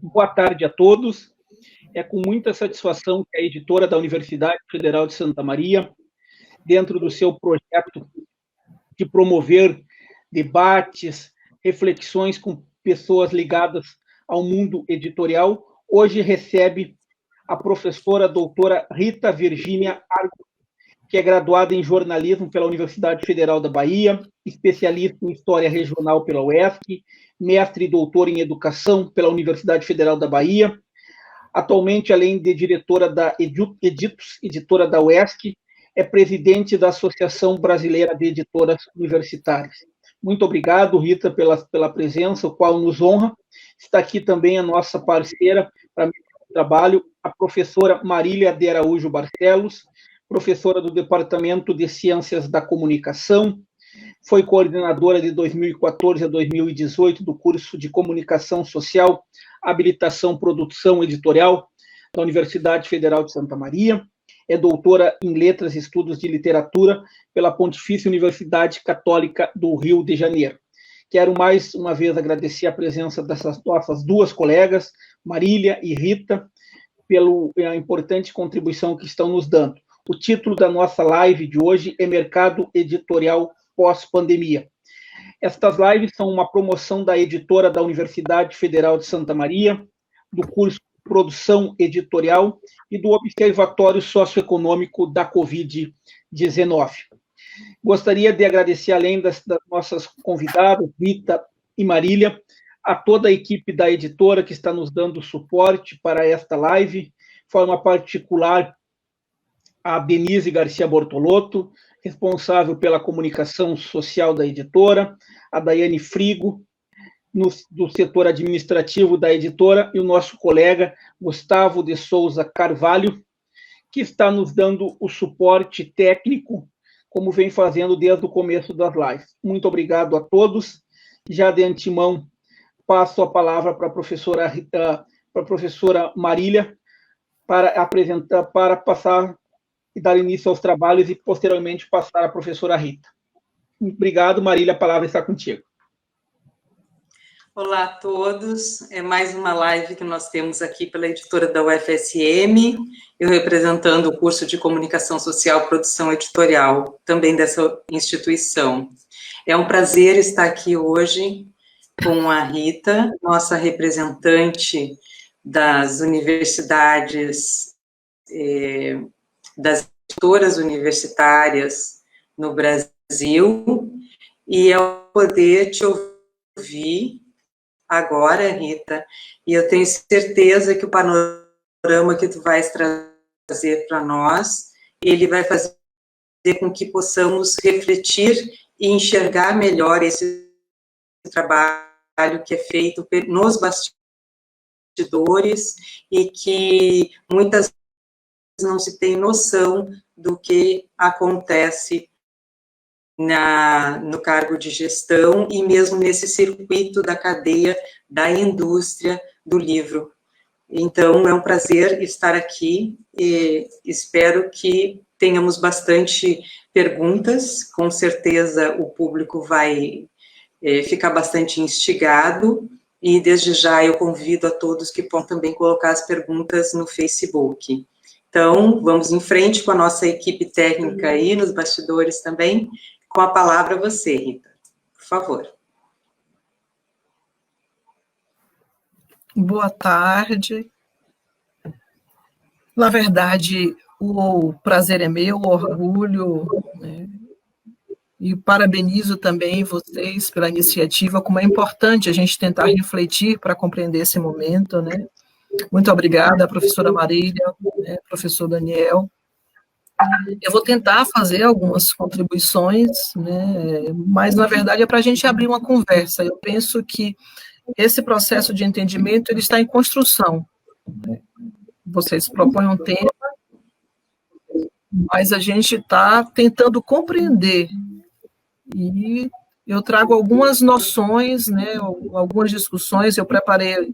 Boa tarde a todos. É com muita satisfação que a editora da Universidade Federal de Santa Maria, dentro do seu projeto de promover debates, reflexões com pessoas ligadas ao mundo editorial, hoje recebe a professora doutora Rita Virgínia Argo, que é graduada em jornalismo pela Universidade Federal da Bahia, especialista em história regional pela UESC, mestre e doutor em educação pela Universidade Federal da Bahia. Atualmente, além de diretora da Editus, editora da UESC, é presidente da Associação Brasileira de Editoras Universitárias. Muito obrigado, Rita, pela presença, o qual nos honra. Está aqui também a nossa parceira para o trabalho, a professora Marília de Araújo Barcelos, professora do Departamento de Ciências da Comunicação, foi coordenadora de 2014 a 2018 do curso de Comunicação Social, Habilitação, Produção Editorial da Universidade Federal de Santa Maria, é doutora em Letras e Estudos de Literatura pela Pontifícia Universidade Católica do Rio de Janeiro. Quero mais uma vez agradecer a presença dessas nossas duas colegas, Marília e Rita, pela importante contribuição que estão nos dando. O título da nossa live de hoje é Mercado Editorial Pós-Pandemia. Estas lives são uma promoção da editora da Universidade Federal de Santa Maria, do curso de Produção Editorial e do Observatório Socioeconômico da Covid-19. Gostaria de agradecer, além das nossas convidadas, Rita e Marília, a toda a equipe da editora que está nos dando suporte para esta live, de forma particular a Denise Garcia Bortolotto, responsável pela comunicação social da editora, a Daiane Frigo, do setor administrativo da editora, e o nosso colega Gustavo de Souza Carvalho, que está nos dando o suporte técnico, como vem fazendo desde o começo das lives. Muito obrigado a todos. Já de antemão, passo a palavra para a professora Marília, para passar e dar início aos trabalhos e, posteriormente, passar à professora Rita. Obrigado, Marília, a palavra está contigo. Olá a todos, é mais uma live que nós temos aqui pela editora da UFSM, eu representando o curso de Comunicação Social e Produção Editorial, também dessa instituição. É um prazer estar aqui hoje com a Rita, nossa representante das universidades, das editoras universitárias no Brasil, e eu poder te ouvir agora, Rita, e eu tenho certeza que o panorama que tu vais trazer para nós, ele vai fazer com que possamos refletir e enxergar melhor esse trabalho que é feito nos bastidores e que muitas vezes não se tem noção do que acontece no cargo de gestão e mesmo nesse circuito da cadeia da indústria do livro. Então, é um prazer estar aqui e espero que tenhamos bastante perguntas, com certeza o público vai ficar bastante instigado, e desde já eu convido a todos que possam também colocar as perguntas no Facebook. Então, vamos em frente com a nossa equipe técnica aí, nos bastidores também. Com a palavra você, Rita, por favor. Boa tarde. Na verdade, o prazer é meu, o orgulho, né? E parabenizo também vocês pela iniciativa, como é importante a gente tentar refletir para compreender esse momento, né? Muito obrigada, professora Marília, né, professor Daniel. Eu vou tentar fazer algumas contribuições, né, mas, na verdade, é para a gente abrir uma conversa. Eu penso que esse processo de entendimento ele está em construção. Né? Vocês propõem um tema, mas a gente está tentando compreender. E eu trago algumas noções, né, algumas discussões, eu preparei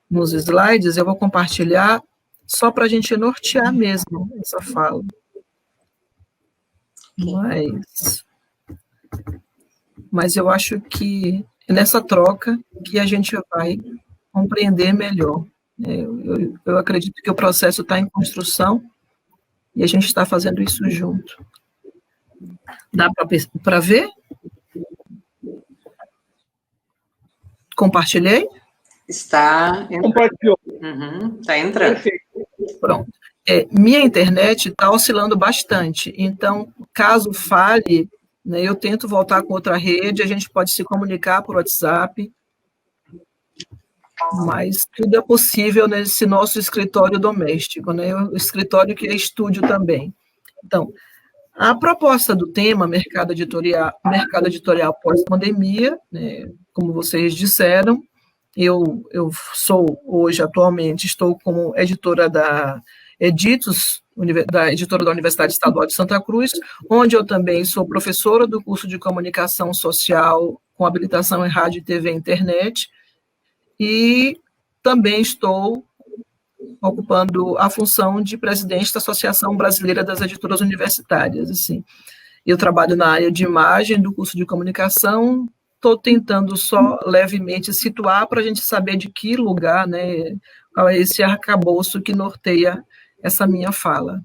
nos slides, eu vou compartilhar, só para a gente nortear mesmo essa fala. Mas eu acho que é nessa troca que a gente vai compreender melhor. Eu acredito que o processo está em construção e a gente está fazendo isso junto. Dá para ver? Compartilhei? Está entrando. Compartilhou. Está entrando. Perfeito. Pronto. Minha internet está oscilando bastante, então, caso falhe, né, eu tento voltar com outra rede, a gente pode se comunicar por WhatsApp, mas tudo é possível nesse nosso escritório doméstico, né, o escritório que é estúdio também. Então, a proposta do tema mercado editorial pós-pandemia, né, como vocês disseram, eu sou hoje, atualmente, estou como editora da Editos, da editora da Universidade Estadual de Santa Cruz, onde eu também sou professora do curso de Comunicação Social com habilitação em Rádio, TV e Internet, e também estou ocupando a função de presidente da Associação Brasileira das Editoras Universitárias. Assim. Eu trabalho na área de imagem do curso de Comunicação, estou tentando só levemente situar para a gente saber de que lugar, né, qual é esse arcabouço que norteia essa minha fala.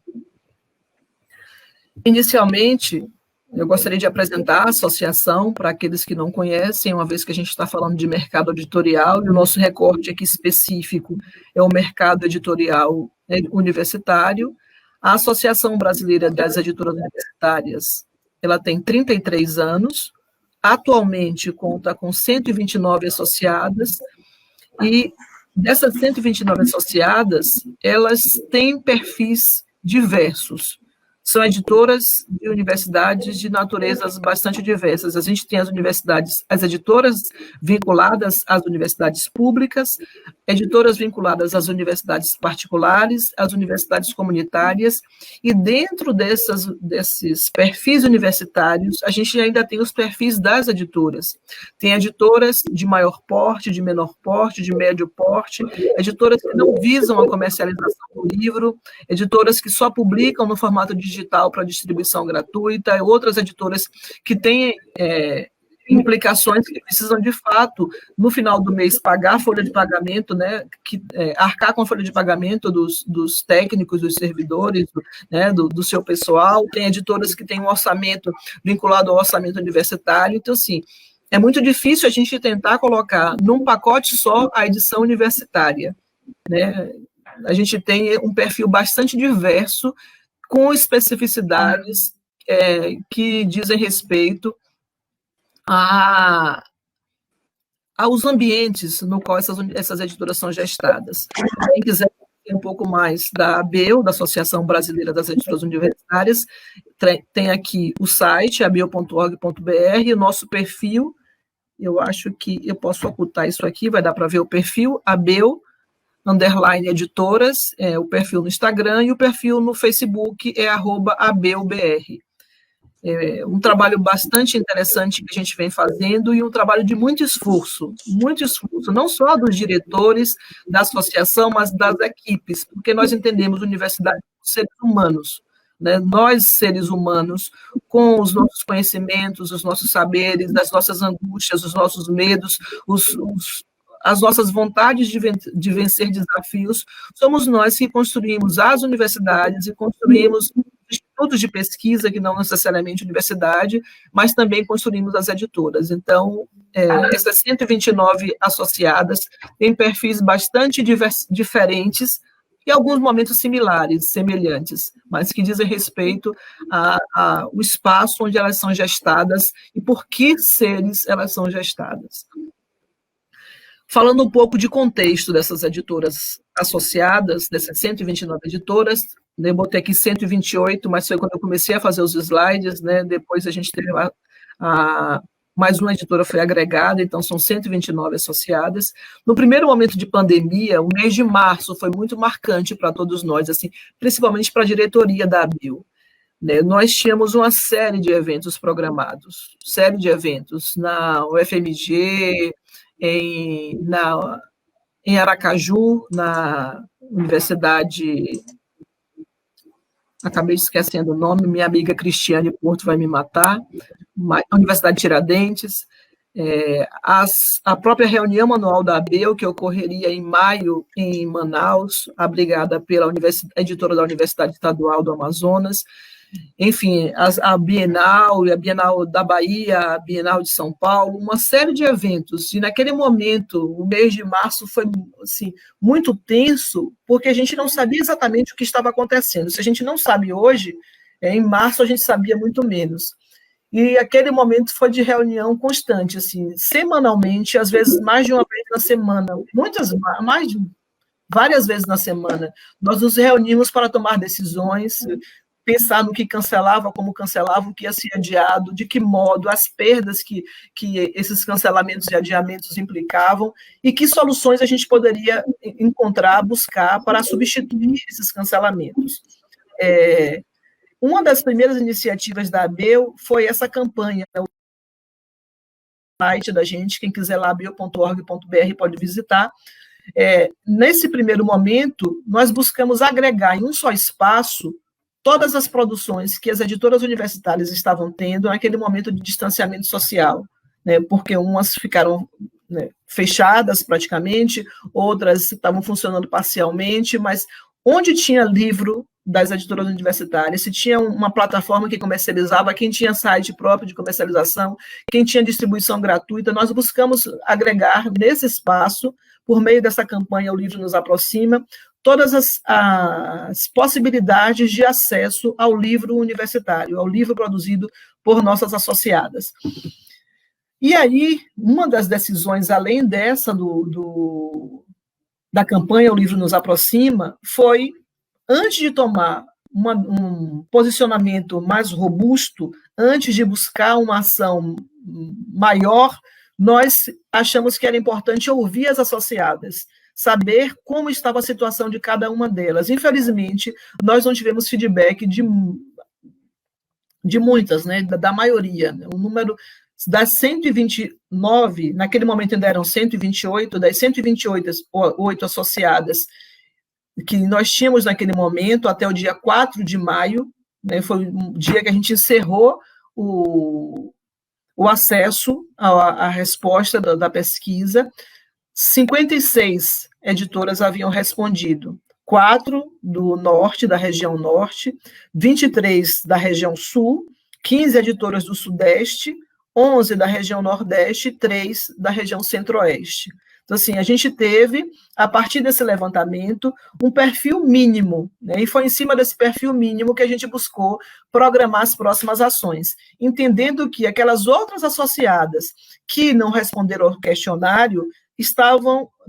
Inicialmente, eu gostaria de apresentar a associação para aqueles que não conhecem, uma vez que a gente está falando de mercado editorial, e o nosso recorte aqui específico é o mercado editorial universitário. A Associação Brasileira das Editoras Universitárias, ela tem 33 anos, atualmente conta com 129 associadas, e dessas 129 associadas, elas têm perfis diversos. São editoras de universidades de naturezas bastante diversas. A gente tem as universidades, as editoras vinculadas às universidades públicas, editoras vinculadas às universidades particulares, às universidades comunitárias, e dentro desses perfis universitários, a gente ainda tem os perfis das editoras. Tem editoras de maior porte, de menor porte, de médio porte, editoras que não visam a comercialização do livro, editoras que só publicam no formato digital para distribuição gratuita, outras editoras que têm implicações que precisam, de fato, no final do mês, pagar a folha de pagamento, né, arcar com a folha de pagamento dos técnicos, dos servidores, né, do seu pessoal. Tem editoras que têm um orçamento vinculado ao orçamento universitário. Então, assim, é muito difícil a gente tentar colocar num pacote só a edição universitária, né? A gente tem um perfil bastante diverso, com especificidades que dizem respeito aos ambientes no qual essas editoras são gestadas. Quem quiser ter um pouco mais da ABEU, da Associação Brasileira das Editoras Universitárias, tem aqui o site, abeu.org.br, e o nosso perfil, eu acho que eu posso ocultar isso aqui, vai dar para ver o perfil, ABEU, _editoras, o perfil no Instagram, e o perfil no Facebook é @abeubr. É um trabalho bastante interessante que a gente vem fazendo, e um trabalho de muito esforço, não só dos diretores da associação, mas das equipes, porque nós entendemos a universidade como seres humanos, né? Nós, seres humanos, com os nossos conhecimentos, os nossos saberes, as nossas angústias, os nossos medos, as nossas vontades de vencer desafios, somos nós que construímos as universidades e construímos institutos de pesquisa, que não necessariamente universidade, mas também construímos as editoras. Então, essas 129 associadas têm perfis bastante diferentes, e alguns momentos similares, semelhantes, mas que dizem respeito ao espaço onde elas são gestadas e por que seres elas são gestadas. Falando um pouco de contexto dessas editoras associadas, dessas 129 editoras, eu botei aqui 128, mas foi quando eu comecei a fazer os slides, né? Depois a gente teve mais uma editora foi agregada, então são 129 associadas. No primeiro momento de pandemia, o mês de março foi muito marcante para todos nós, assim, principalmente para a diretoria da ABEU. Né? Nós tínhamos uma série de eventos programados, na UFMG, em Aracaju, na Universidade, acabei esquecendo o nome, minha amiga Cristiane Porto vai me matar, a Universidade Tiradentes, A própria reunião anual da ABEL, que ocorreria em maio em Manaus, abrigada pela editora da Universidade Estadual do Amazonas, enfim, a Bienal da Bahia, a Bienal de São Paulo, uma série de eventos, e naquele momento, o mês de março foi assim, muito tenso, porque a gente não sabia exatamente o que estava acontecendo. Se a gente não sabe hoje, em março a gente sabia muito menos. E aquele momento foi de reunião constante, assim, semanalmente, às vezes mais de uma vez na semana, várias vezes na semana, nós nos reunimos para tomar decisões, pensar no que cancelava, como cancelava, o que ia ser adiado, de que modo, as perdas que esses cancelamentos e adiamentos implicavam, e que soluções a gente poderia encontrar, buscar para substituir esses cancelamentos. Uma das primeiras iniciativas da ABEL foi essa campanha, o site da gente, quem quiser lá, abel.org.br, pode visitar. Nesse primeiro momento, nós buscamos agregar em um só espaço todas as produções que as editoras universitárias estavam tendo naquele momento de distanciamento social, né, porque umas ficaram, né, fechadas praticamente, outras estavam funcionando parcialmente, mas onde tinha livro das editoras universitárias, se tinha uma plataforma que comercializava, quem tinha site próprio de comercialização, quem tinha distribuição gratuita, nós buscamos agregar nesse espaço, por meio dessa campanha O Livro Nos Aproxima, todas as possibilidades de acesso ao livro universitário, ao livro produzido por nossas associadas. E aí, uma das decisões, além dessa da campanha O Livro Nos Aproxima, foi, antes de tomar um posicionamento mais robusto, antes de buscar uma ação maior, nós achamos que era importante ouvir as associadas, saber como estava a situação de cada uma delas. Infelizmente, nós não tivemos feedback de muitas, né, da maioria. O número das 129, naquele momento ainda eram 128, das 128 associadas que nós tínhamos naquele momento, até o dia 4 de maio, né, foi um dia que a gente encerrou o acesso à resposta da pesquisa. 56 editoras haviam respondido, 4 do norte, da região norte, 23 da região sul, 15 editoras do sudeste, 11 da região nordeste e 3 da região centro-oeste. Então, assim, a gente teve, a partir desse levantamento, um perfil mínimo, né, e foi em cima desse perfil mínimo que a gente buscou programar as próximas ações, entendendo que aquelas outras associadas que não responderam ao questionário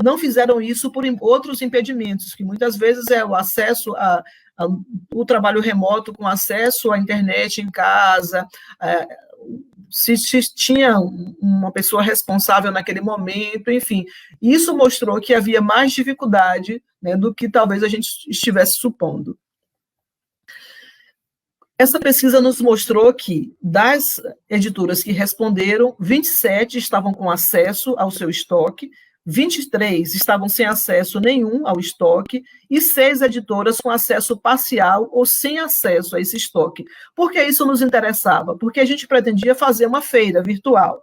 não fizeram isso por outros impedimentos, que muitas vezes é o acesso o trabalho remoto com acesso à internet em casa, se tinha uma pessoa responsável naquele momento, enfim. Isso mostrou que havia mais dificuldade, né, do que talvez a gente estivesse supondo. Essa pesquisa nos mostrou que, das editoras que responderam, 27 estavam com acesso ao seu estoque, 23 estavam sem acesso nenhum ao estoque e 6 editoras com acesso parcial ou sem acesso a esse estoque. Por que isso nos interessava? Porque a gente pretendia fazer uma feira virtual,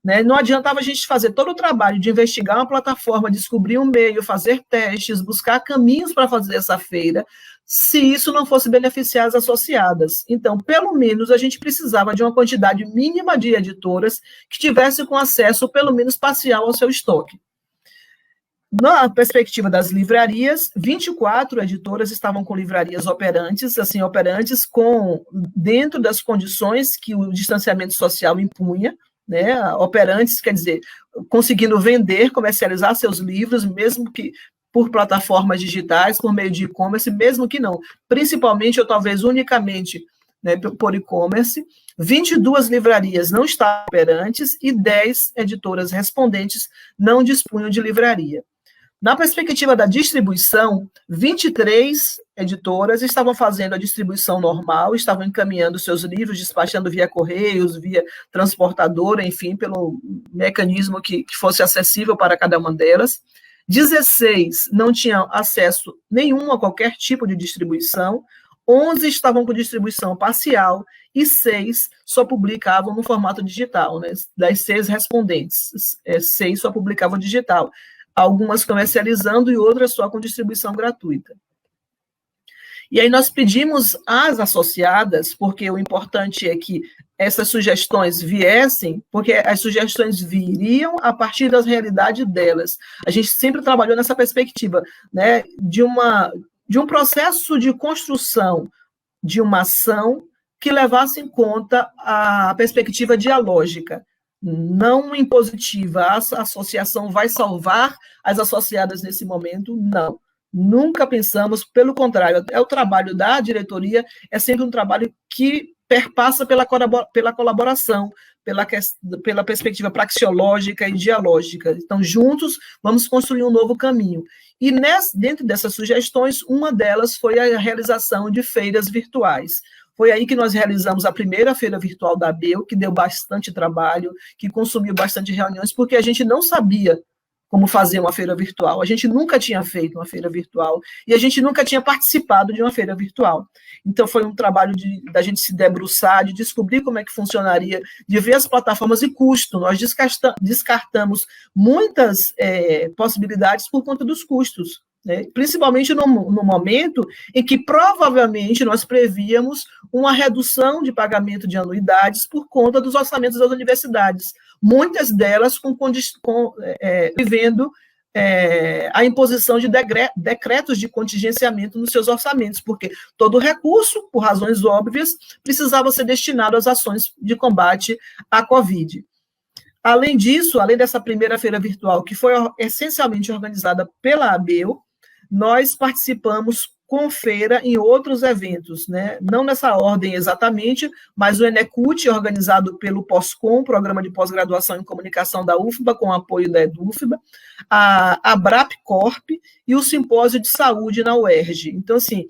né? Não adiantava a gente fazer todo o trabalho de investigar uma plataforma, descobrir um meio, fazer testes, buscar caminhos para fazer essa feira, se isso não fosse beneficiar as associadas. Então, pelo menos, a gente precisava de uma quantidade mínima de editoras que tivessem com acesso, pelo menos parcial, ao seu estoque. Na perspectiva das livrarias, 24 editoras estavam com livrarias operantes, assim, operantes dentro das condições que o distanciamento social impunha, né, operantes, quer dizer, conseguindo vender, comercializar seus livros, mesmo que por plataformas digitais, por meio de e-commerce, mesmo que não, principalmente ou talvez unicamente, né, por e-commerce. 22 livrarias não estavam operantes e 10 editoras respondentes não dispunham de livraria. Na perspectiva da distribuição, 23 editoras estavam fazendo a distribuição normal, estavam encaminhando seus livros, despachando via correios, via transportadora, enfim, pelo mecanismo que fosse acessível para cada uma delas. 16 não tinham acesso nenhum a qualquer tipo de distribuição, 11 estavam com distribuição parcial e 6 só publicavam no formato digital, né? Das 6 respondentes, 6 só publicavam digital. Algumas comercializando e outras só com distribuição gratuita. E aí nós pedimos às associadas, porque o importante é que essas sugestões viessem, porque as sugestões viriam a partir das realidades delas. A gente sempre trabalhou nessa perspectiva, né, de um processo de construção de uma ação que levasse em conta a perspectiva dialógica, não impositiva. A associação vai salvar as associadas nesse momento, não. Nunca pensamos, pelo contrário, é o trabalho da diretoria, é sempre um trabalho que perpassa pela colaboração, pela perspectiva praxeológica e dialógica. Então, juntos, vamos construir um novo caminho. E dentro dessas sugestões, uma delas foi a realização de feiras virtuais. Foi aí que nós realizamos a primeira feira virtual da ABEU, que deu bastante trabalho, que consumiu bastante reuniões, porque a gente não sabia como fazer uma feira virtual. A gente nunca tinha feito uma feira virtual e a gente nunca tinha participado de uma feira virtual. Então, foi um trabalho da gente se debruçar, de descobrir como é que funcionaria, de ver as plataformas e custo. Nós descartamos muitas possibilidades por conta dos custos, né? Principalmente no momento em que provavelmente nós prevíamos uma redução de pagamento de anuidades por conta dos orçamentos das universidades, muitas delas vivendo a imposição de decretos de contingenciamento nos seus orçamentos, porque todo recurso, por razões óbvias, precisava ser destinado às ações de combate à Covid. Além disso, além dessa primeira feira virtual, que foi essencialmente organizada pela ABEU, nós participamos com feira em outros eventos, né? Não nessa ordem exatamente, mas o Enecute, organizado pelo POSCOM, Programa de Pós-Graduação em Comunicação da UFBA, com apoio da EDUFBA, a Abrapcorp e o Simpósio de Saúde na UERJ. Então, assim,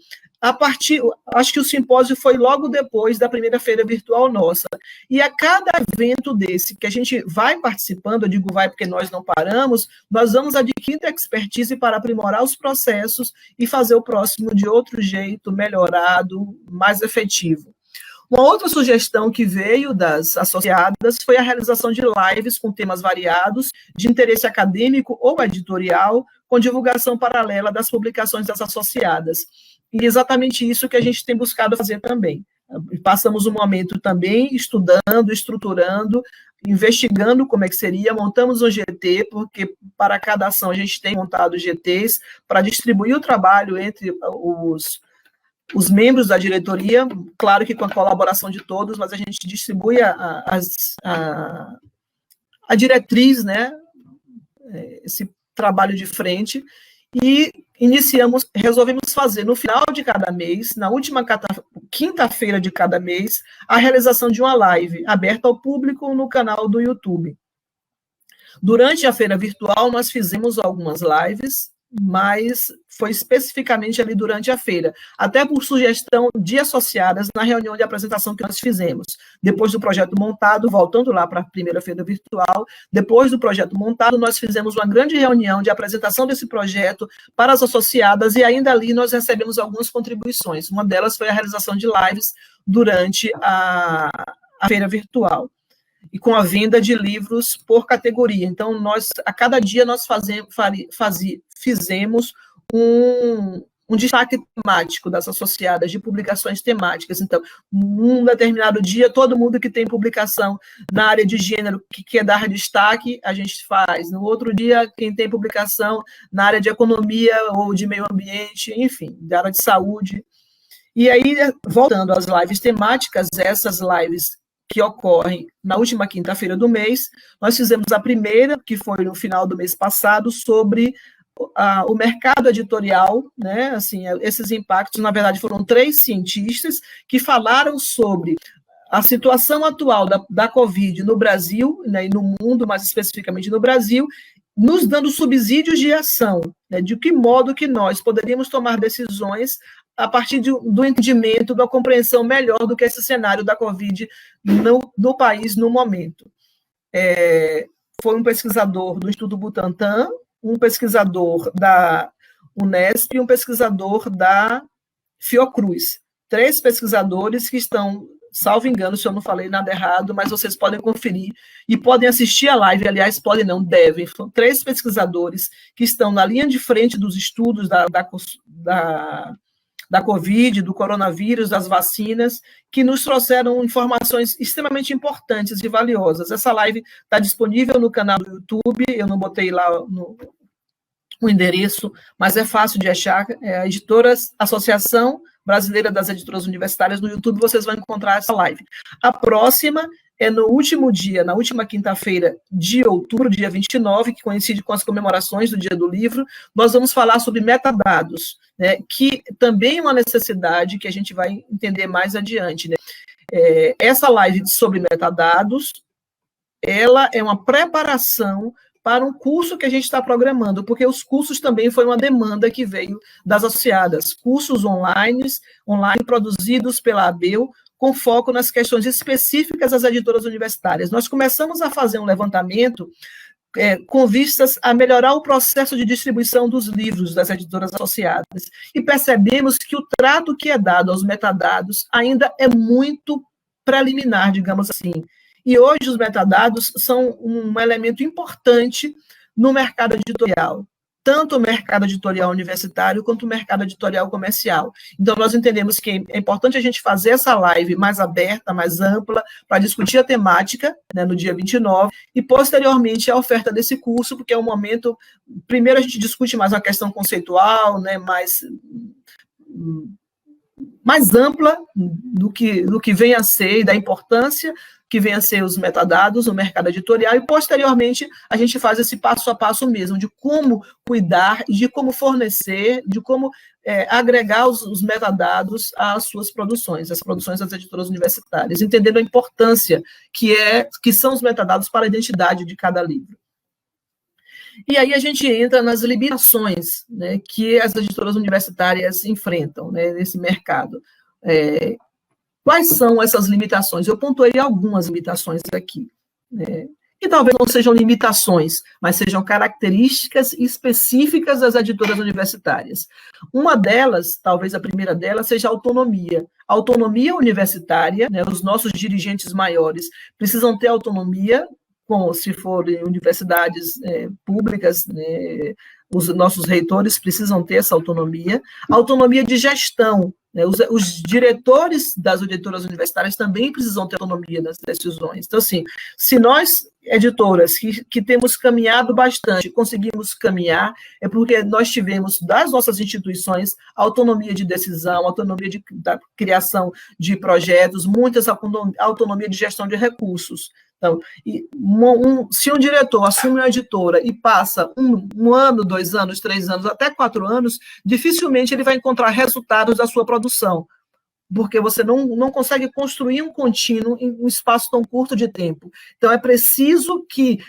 acho que o simpósio foi logo depois da primeira feira virtual nossa. E a cada evento desse que a gente vai participando, eu digo vai porque nós não paramos, nós vamos adquirindo expertise para aprimorar os processos e fazer o próximo de outro jeito, melhorado, mais efetivo. Uma outra sugestão que veio das associadas foi a realização de lives com temas variados, de interesse acadêmico ou editorial, com divulgação paralela das publicações das associadas. E exatamente isso que a gente tem buscado fazer também. Passamos um momento também estudando, estruturando, investigando como é que seria, montamos um GT, porque para cada ação a gente tem montado GTs para distribuir o trabalho entre os membros da diretoria, claro que com a colaboração de todos, mas a gente distribui a diretriz, né, esse trabalho de frente, e resolvemos fazer no final de cada mês, na última quinta-feira de cada mês, a realização de uma live aberta ao público no canal do YouTube. Durante a feira virtual, nós fizemos algumas lives, mas foi especificamente ali durante a feira, até por sugestão de associadas na reunião de apresentação que nós fizemos. Depois do projeto montado, voltando lá para a primeira feira virtual, depois do projeto montado, nós fizemos uma grande reunião de apresentação desse projeto para as associadas, e ainda ali nós recebemos algumas contribuições. Uma delas foi a realização de lives durante a feira virtual, e com a venda de livros por categoria. Então, a cada dia nós fizemos um destaque temático das associadas, de publicações temáticas. Então, num determinado dia, todo mundo que tem publicação na área de gênero, que quer dar destaque, a gente faz. No outro dia, quem tem publicação na área de economia ou de meio ambiente, enfim, da área de saúde. E aí, voltando às lives temáticas, essas lives que ocorrem na última quinta-feira do mês, nós fizemos a primeira, que foi no final do mês passado, sobre o mercado editorial, né? Assim, esses impactos, na verdade, foram 3 cientistas que falaram sobre a situação atual da Covid no Brasil, né, e no mundo, mais especificamente no Brasil, nos dando subsídios de ação, né, de que modo que nós poderíamos tomar decisões a partir do entendimento, da compreensão melhor do que esse cenário da Covid no país no momento. Foi um pesquisador do Instituto Butantan, um pesquisador da Unesp e um pesquisador da Fiocruz. 3 pesquisadores que estão, salvo engano, se eu não falei nada errado, mas vocês podem conferir e podem assistir a live, aliás, podem não, devem. São 3 pesquisadores que estão na linha de frente dos estudos da Covid, do coronavírus, das vacinas, que nos trouxeram informações extremamente importantes e valiosas. Essa live está disponível no canal do YouTube, eu não botei lá o endereço, mas é fácil de achar, é a Associação Brasileira das Editoras Universitárias, no YouTube vocês vão encontrar essa live. A próxima é no último dia, na última quinta-feira de outubro, dia 29, que coincide com as comemorações do Dia do Livro, nós vamos falar sobre metadados, né, que também é uma necessidade que a gente vai entender mais adiante, né? Essa live sobre metadados, ela é uma preparação para um curso que a gente está programando, porque os cursos também foi uma demanda que veio das associadas, cursos online produzidos pela ABEU, com foco nas questões específicas das editoras universitárias. Nós começamos a fazer um levantamento com vistas a melhorar o processo de distribuição dos livros das editoras associadas, e percebemos que o trato que é dado aos metadados ainda é muito preliminar, digamos assim. E hoje os metadados são um elemento importante no mercado editorial, tanto o mercado editorial universitário quanto o mercado editorial comercial. Então, nós entendemos que é importante a gente fazer essa live mais aberta, mais ampla, para discutir a temática, né, no dia 29, e, posteriormente, a oferta desse curso, porque é um momento... Primeiro, a gente discute mais uma questão conceitual, né, mais ampla do que vem a ser e da importância que vem a ser os metadados no mercado editorial, e, posteriormente, a gente faz esse passo a passo mesmo, de como cuidar, de como fornecer, de como agregar os metadados às suas produções, às produções das editoras universitárias, entendendo a importância que são os metadados para a identidade de cada livro. E aí a gente entra nas limitações, né, que as editoras universitárias enfrentam, né, nesse mercado. Quais são essas limitações? Eu pontuei algumas limitações aqui, né, que talvez não sejam limitações, mas sejam características específicas das editoras universitárias. Uma delas, talvez a primeira delas, seja a autonomia. A autonomia universitária, né, os nossos dirigentes maiores precisam ter autonomia, se forem universidades públicas, né, os nossos reitores precisam ter essa autonomia de gestão, né, os diretores das editoras universitárias também precisam ter autonomia nas decisões. Então, assim, se nós, editoras, que temos caminhado bastante, conseguimos caminhar, é porque nós tivemos, das nossas instituições, autonomia de decisão, autonomia da criação de projetos, muitas autonomia de gestão de recursos. Então, se um diretor assume uma editora e passa um ano, 2 anos, 3 anos, até 4 anos, dificilmente ele vai encontrar resultados da sua produção, porque você não consegue construir um contínuo em um espaço tão curto de tempo. Então, é preciso que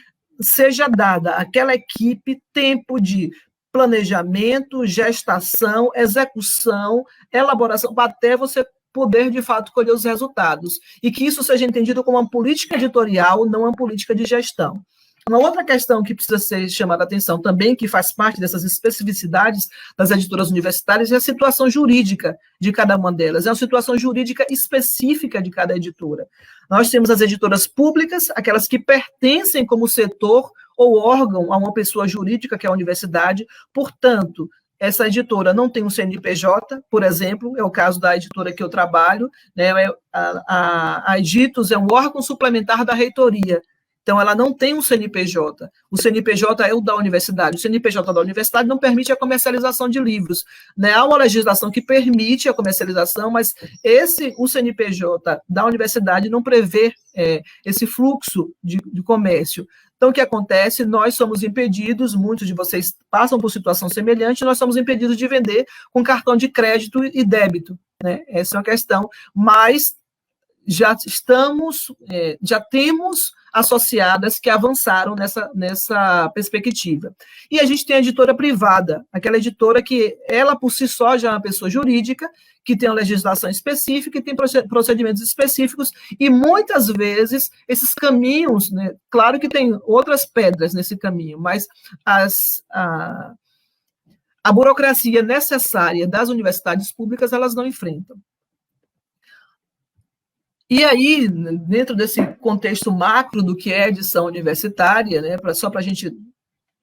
seja dada àquela equipe tempo de planejamento, gestação, execução, elaboração, até você poder, de fato, colher os resultados, e que isso seja entendido como uma política editorial, não uma política de gestão. Uma outra questão que precisa ser chamada a atenção também, que faz parte dessas especificidades das editoras universitárias, é a situação jurídica de cada uma delas, é uma situação jurídica específica de cada editora. Nós temos as editoras públicas, aquelas que pertencem como setor ou órgão a uma pessoa jurídica, que é a universidade, portanto, essa editora não tem um CNPJ, por exemplo, é o caso da editora que eu trabalho, né, a Editos é um órgão suplementar da reitoria, então ela não tem um CNPJ, o CNPJ é o da universidade, o CNPJ da universidade não permite a comercialização de livros, né, há uma legislação que permite a comercialização, mas o CNPJ da universidade não prevê esse fluxo de comércio. Então, o que acontece? Nós somos impedidos, muitos de vocês passam por situação semelhante, nós somos impedidos de vender com cartão de crédito e débito, né? Essa é uma questão, mas já temos associadas que avançaram nessa perspectiva. E a gente tem a editora privada, aquela editora que ela por si só já é uma pessoa jurídica, que tem uma legislação específica, e tem procedimentos específicos, e muitas vezes esses caminhos, né, claro que tem outras pedras nesse caminho, mas a burocracia necessária das universidades públicas, elas não enfrentam. E aí, dentro desse contexto macro do que é edição universitária, né, só para a gente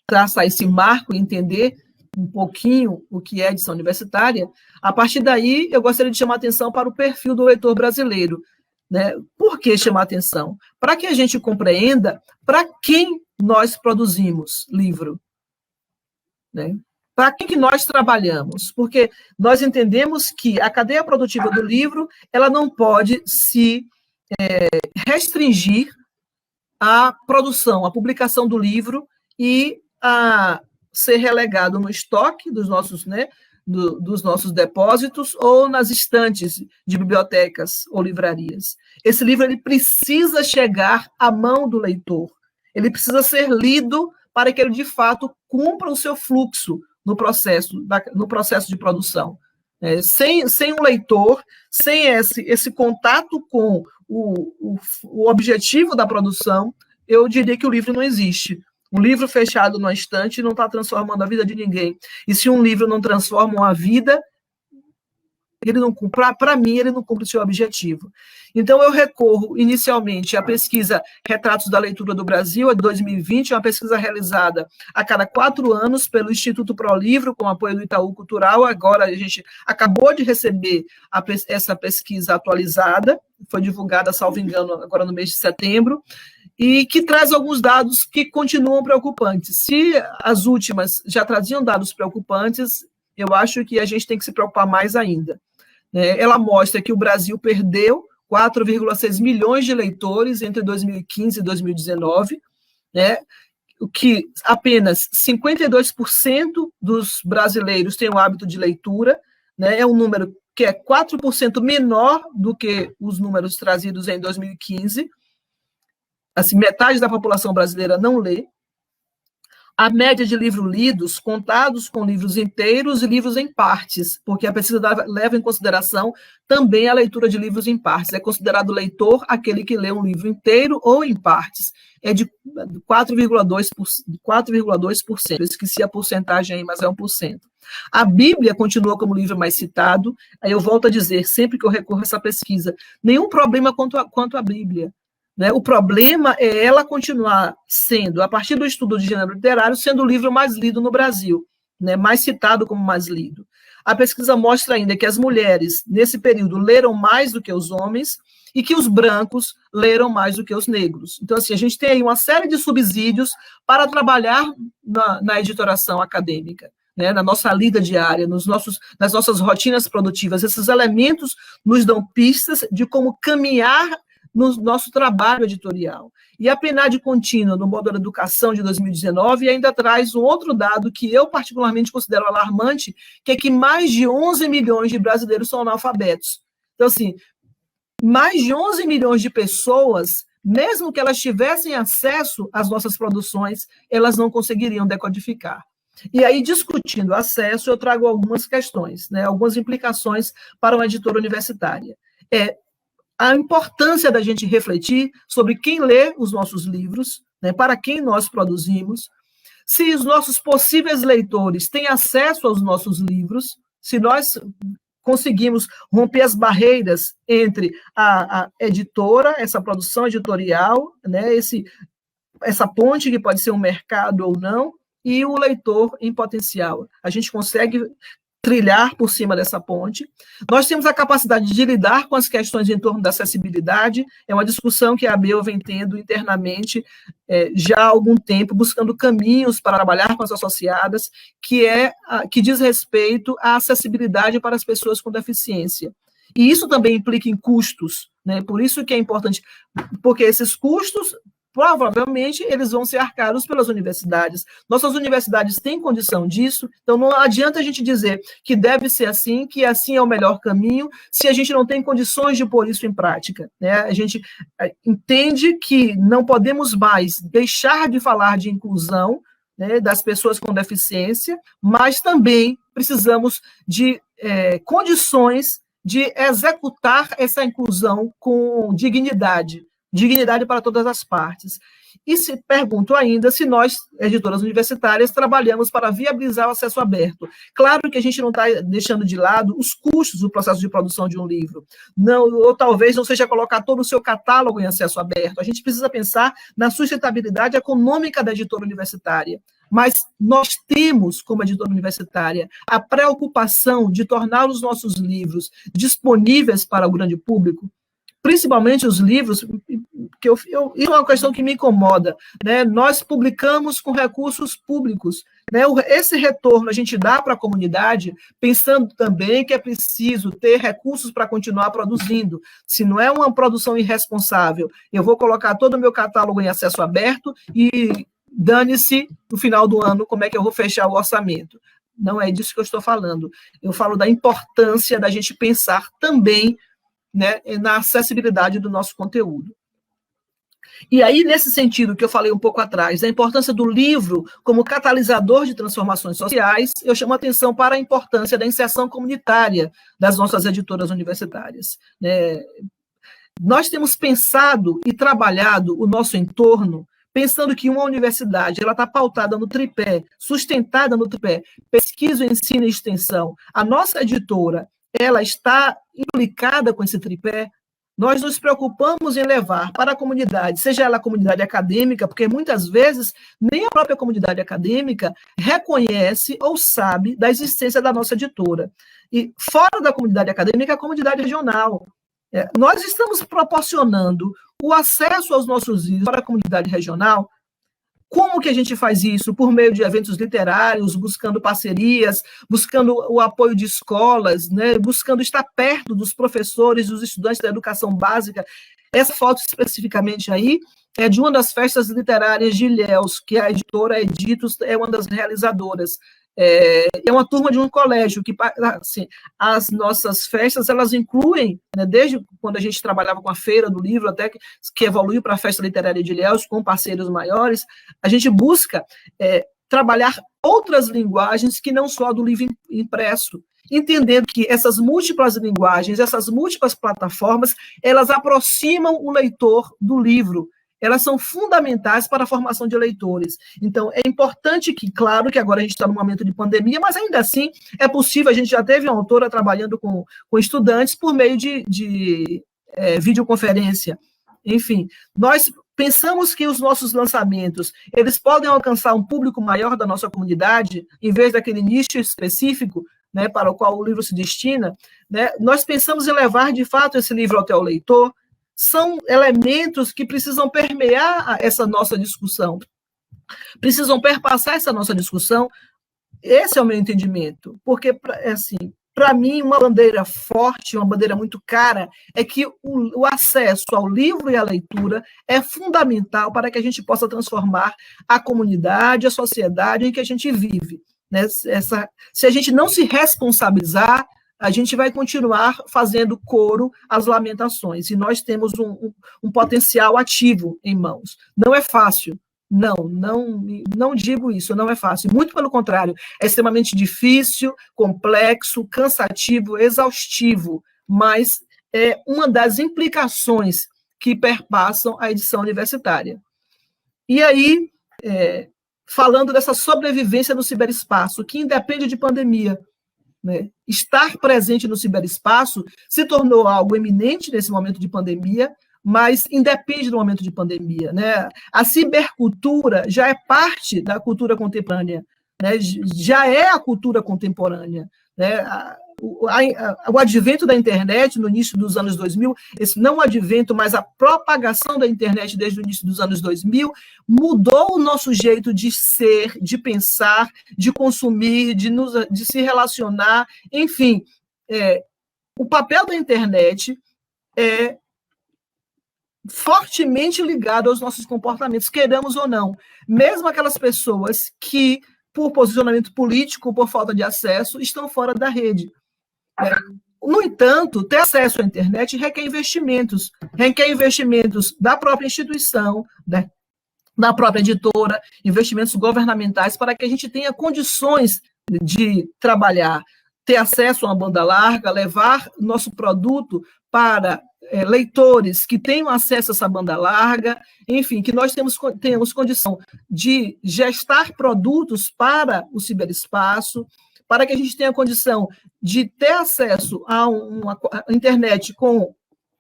traçar esse marco e entender um pouquinho o que é edição universitária, a partir daí eu gostaria de chamar atenção para o perfil do leitor brasileiro. Né? Por que chamar atenção? Para que a gente compreenda para quem nós produzimos livro. Né? Para que nós trabalhamos? Porque nós entendemos que a cadeia produtiva do livro ela não pode se restringir à produção, à publicação do livro e a ser relegado no estoque dos nossos, né, dos nossos depósitos ou nas estantes de bibliotecas ou livrarias. Esse livro ele precisa chegar à mão do leitor. Ele precisa ser lido para que ele, de fato, cumpra o seu fluxo no processo de produção. Sem um leitor, sem esse contato com o objetivo da produção, eu diria que o livro não existe. Um livro fechado numa estante não está transformando a vida de ninguém. E se um livro não transforma uma vida, ele não cumpre, para mim, ele não cumpre o seu objetivo. Então, eu recorro inicialmente à pesquisa Retratos da Leitura do Brasil, de 2020, uma pesquisa realizada a cada 4 anos pelo Instituto ProLivro, com apoio do Itaú Cultural. Agora, a gente acabou de receber essa pesquisa atualizada, foi divulgada, salvo engano, agora no mês de setembro, e que traz alguns dados que continuam preocupantes. Se as últimas já traziam dados preocupantes, eu acho que a gente tem que se preocupar mais ainda. Ela mostra que o Brasil perdeu 4,6 milhões de leitores entre 2015 e 2019, né? Que apenas 52% dos brasileiros têm o hábito de leitura, né? É um número que é 4% menor do que os números trazidos em 2015. Assim, metade da população brasileira não lê. A média de livros lidos, contados com livros inteiros e livros em partes, porque a pesquisa leva em consideração também a leitura de livros em partes. É considerado leitor aquele que lê um livro inteiro ou em partes. É de 4,2%. Eu esqueci a porcentagem aí, mas é 1%. A Bíblia continua como livro mais citado. Aí eu volto a dizer, sempre que eu recorro a essa pesquisa, nenhum problema quanto à Bíblia. Né? O problema é ela continuar sendo, a partir do estudo de gênero literário, sendo o livro mais lido no Brasil, né? Mais citado como mais lido. A pesquisa mostra ainda que as mulheres, nesse período, leram mais do que os homens e que os brancos leram mais do que os negros. Então, assim, a gente tem aí uma série de subsídios para trabalhar na editoração acadêmica. Né, na nossa lida diária, nas nossas rotinas produtivas. Esses elementos nos dão pistas de como caminhar no nosso trabalho editorial. E a PNAD contínua, no módulo Educação de 2019, ainda traz um outro dado que eu particularmente considero alarmante, que é que mais de 11 milhões de brasileiros são analfabetos. Então, assim, mais de 11 milhões de pessoas, mesmo que elas tivessem acesso às nossas produções, elas não conseguiriam decodificar. E aí, discutindo acesso, eu trago algumas questões, né, algumas implicações para uma editora universitária. A importância da gente refletir sobre quem lê os nossos livros, né, para quem nós produzimos, se os nossos possíveis leitores têm acesso aos nossos livros, se nós conseguimos romper as barreiras entre a editora, essa produção editorial, né, essa ponte que pode ser um mercado ou não, e o leitor em potencial. A gente consegue trilhar por cima dessa ponte. Nós temos a capacidade de lidar com as questões em torno da acessibilidade, é uma discussão que a ABEU vem tendo internamente já há algum tempo, buscando caminhos para trabalhar com as associadas, que diz respeito à acessibilidade para as pessoas com deficiência. E isso também implica em custos, né? Por isso que é importante, porque esses custos provavelmente eles vão ser arcados pelas universidades. Nossas universidades têm condição disso, então não adianta a gente dizer que deve ser assim, que assim é o melhor caminho, se a gente não tem condições de pôr isso em prática. Né? A gente entende que não podemos mais deixar de falar de inclusão, né, das pessoas com deficiência, mas também precisamos de condições de executar essa inclusão com dignidade. dignidade para todas as partes. E se pergunto ainda se nós, editoras universitárias, trabalhamos para viabilizar o acesso aberto. Claro que a gente não está deixando de lado os custos do processo de produção de um livro, não, ou talvez não seja colocar todo o seu catálogo em acesso aberto. A gente precisa pensar na sustentabilidade econômica da editora universitária. Mas nós temos, como editora universitária, a preocupação de tornar os nossos livros disponíveis para o grande público, principalmente os livros, que isso é uma questão que me incomoda, né? Nós publicamos com recursos públicos, né? Esse retorno a gente dá para a comunidade, pensando também que é preciso ter recursos para continuar produzindo. Se não é uma produção irresponsável, eu vou colocar todo o meu catálogo em acesso aberto e dane-se no final do ano como é que eu vou fechar o orçamento. Não é disso que eu estou falando. Eu falo da importância da gente pensar também, né, na acessibilidade do nosso conteúdo. E aí, nesse sentido que eu falei um pouco atrás, da importância do livro como catalisador de transformações sociais, eu chamo a atenção para a importância da inserção comunitária das nossas editoras universitárias, né? Nós temos pensado e trabalhado o nosso entorno pensando que uma universidade ela está pautada no tripé, sustentada no tripé, pesquisa, ensino e extensão. A nossa editora ela está implicada com esse tripé. Nós nos preocupamos em levar para a comunidade, seja ela a comunidade acadêmica, porque muitas vezes nem a própria comunidade acadêmica reconhece ou sabe da existência da nossa editora. E fora da comunidade acadêmica, a comunidade regional. Nós estamos proporcionando o acesso aos nossos livros para a comunidade regional. Como que a gente faz isso? Por meio de eventos literários, buscando parcerias, buscando o apoio de escolas, né? Buscando estar perto dos professores, dos estudantes da educação básica. Essa foto especificamente aí é de uma das festas literárias de Ilhéus, que a editora Editos é uma das realizadoras. É uma turma de um colégio que, assim, as nossas festas, elas incluem, né, desde quando a gente trabalhava com a Feira do Livro, até que evoluiu para a Festa Literária de Ilhéus, com parceiros maiores, a gente busca trabalhar outras linguagens que não só a do livro impresso, entendendo que essas múltiplas linguagens, essas múltiplas plataformas, elas aproximam o leitor do livro, elas são fundamentais para a formação de leitores. Então, é importante que, claro, que agora a gente está num momento de pandemia, mas ainda assim é possível, a gente já teve uma autora trabalhando com estudantes por meio de videoconferência. Enfim, nós pensamos que os nossos lançamentos, eles podem alcançar um público maior da nossa comunidade, em vez daquele nicho específico, né, para o qual o livro se destina, né? Nós pensamos em levar, de fato, esse livro até o leitor. São elementos que precisam permear essa nossa discussão, precisam perpassar essa nossa discussão. Esse é o meu entendimento, porque, assim, para mim, uma bandeira forte, uma bandeira muito cara, é que o acesso ao livro e à leitura é fundamental para que a gente possa transformar a comunidade, a sociedade em que a gente vive, né? Se a gente não se responsabilizar, a gente vai continuar fazendo coro às lamentações, e nós temos um potencial ativo em mãos. Não é fácil, não digo isso, não é fácil, muito pelo contrário, é extremamente difícil, complexo, cansativo, exaustivo, mas é uma das implicações que perpassam a edição universitária. E aí, falando dessa sobrevivência no ciberespaço, que independe de pandemia, né? Estar presente no ciberespaço se tornou algo eminente nesse momento de pandemia, mas independe do momento de pandemia, né? A cibercultura já é parte da cultura contemporânea, né? Já é a cultura contemporânea, né? O advento da internet no início dos anos 2000, esse não advento, mas a propagação da internet desde o início dos anos 2000, mudou o nosso jeito de ser, de pensar, de consumir, de se relacionar, enfim. O papel da internet é fortemente ligado aos nossos comportamentos, queiramos ou não. Mesmo aquelas pessoas que, por posicionamento político, por falta de acesso, estão fora da rede. No entanto, ter acesso à internet requer investimentos da própria instituição, né, da própria editora, investimentos governamentais, para que a gente tenha condições de trabalhar. ter acesso a uma banda larga, levar nosso produto para leitores que tenham acesso a essa banda larga, enfim, que nós tenhamos condição de gestar produtos para o ciberespaço, para que a gente tenha condição de ter acesso a uma internet com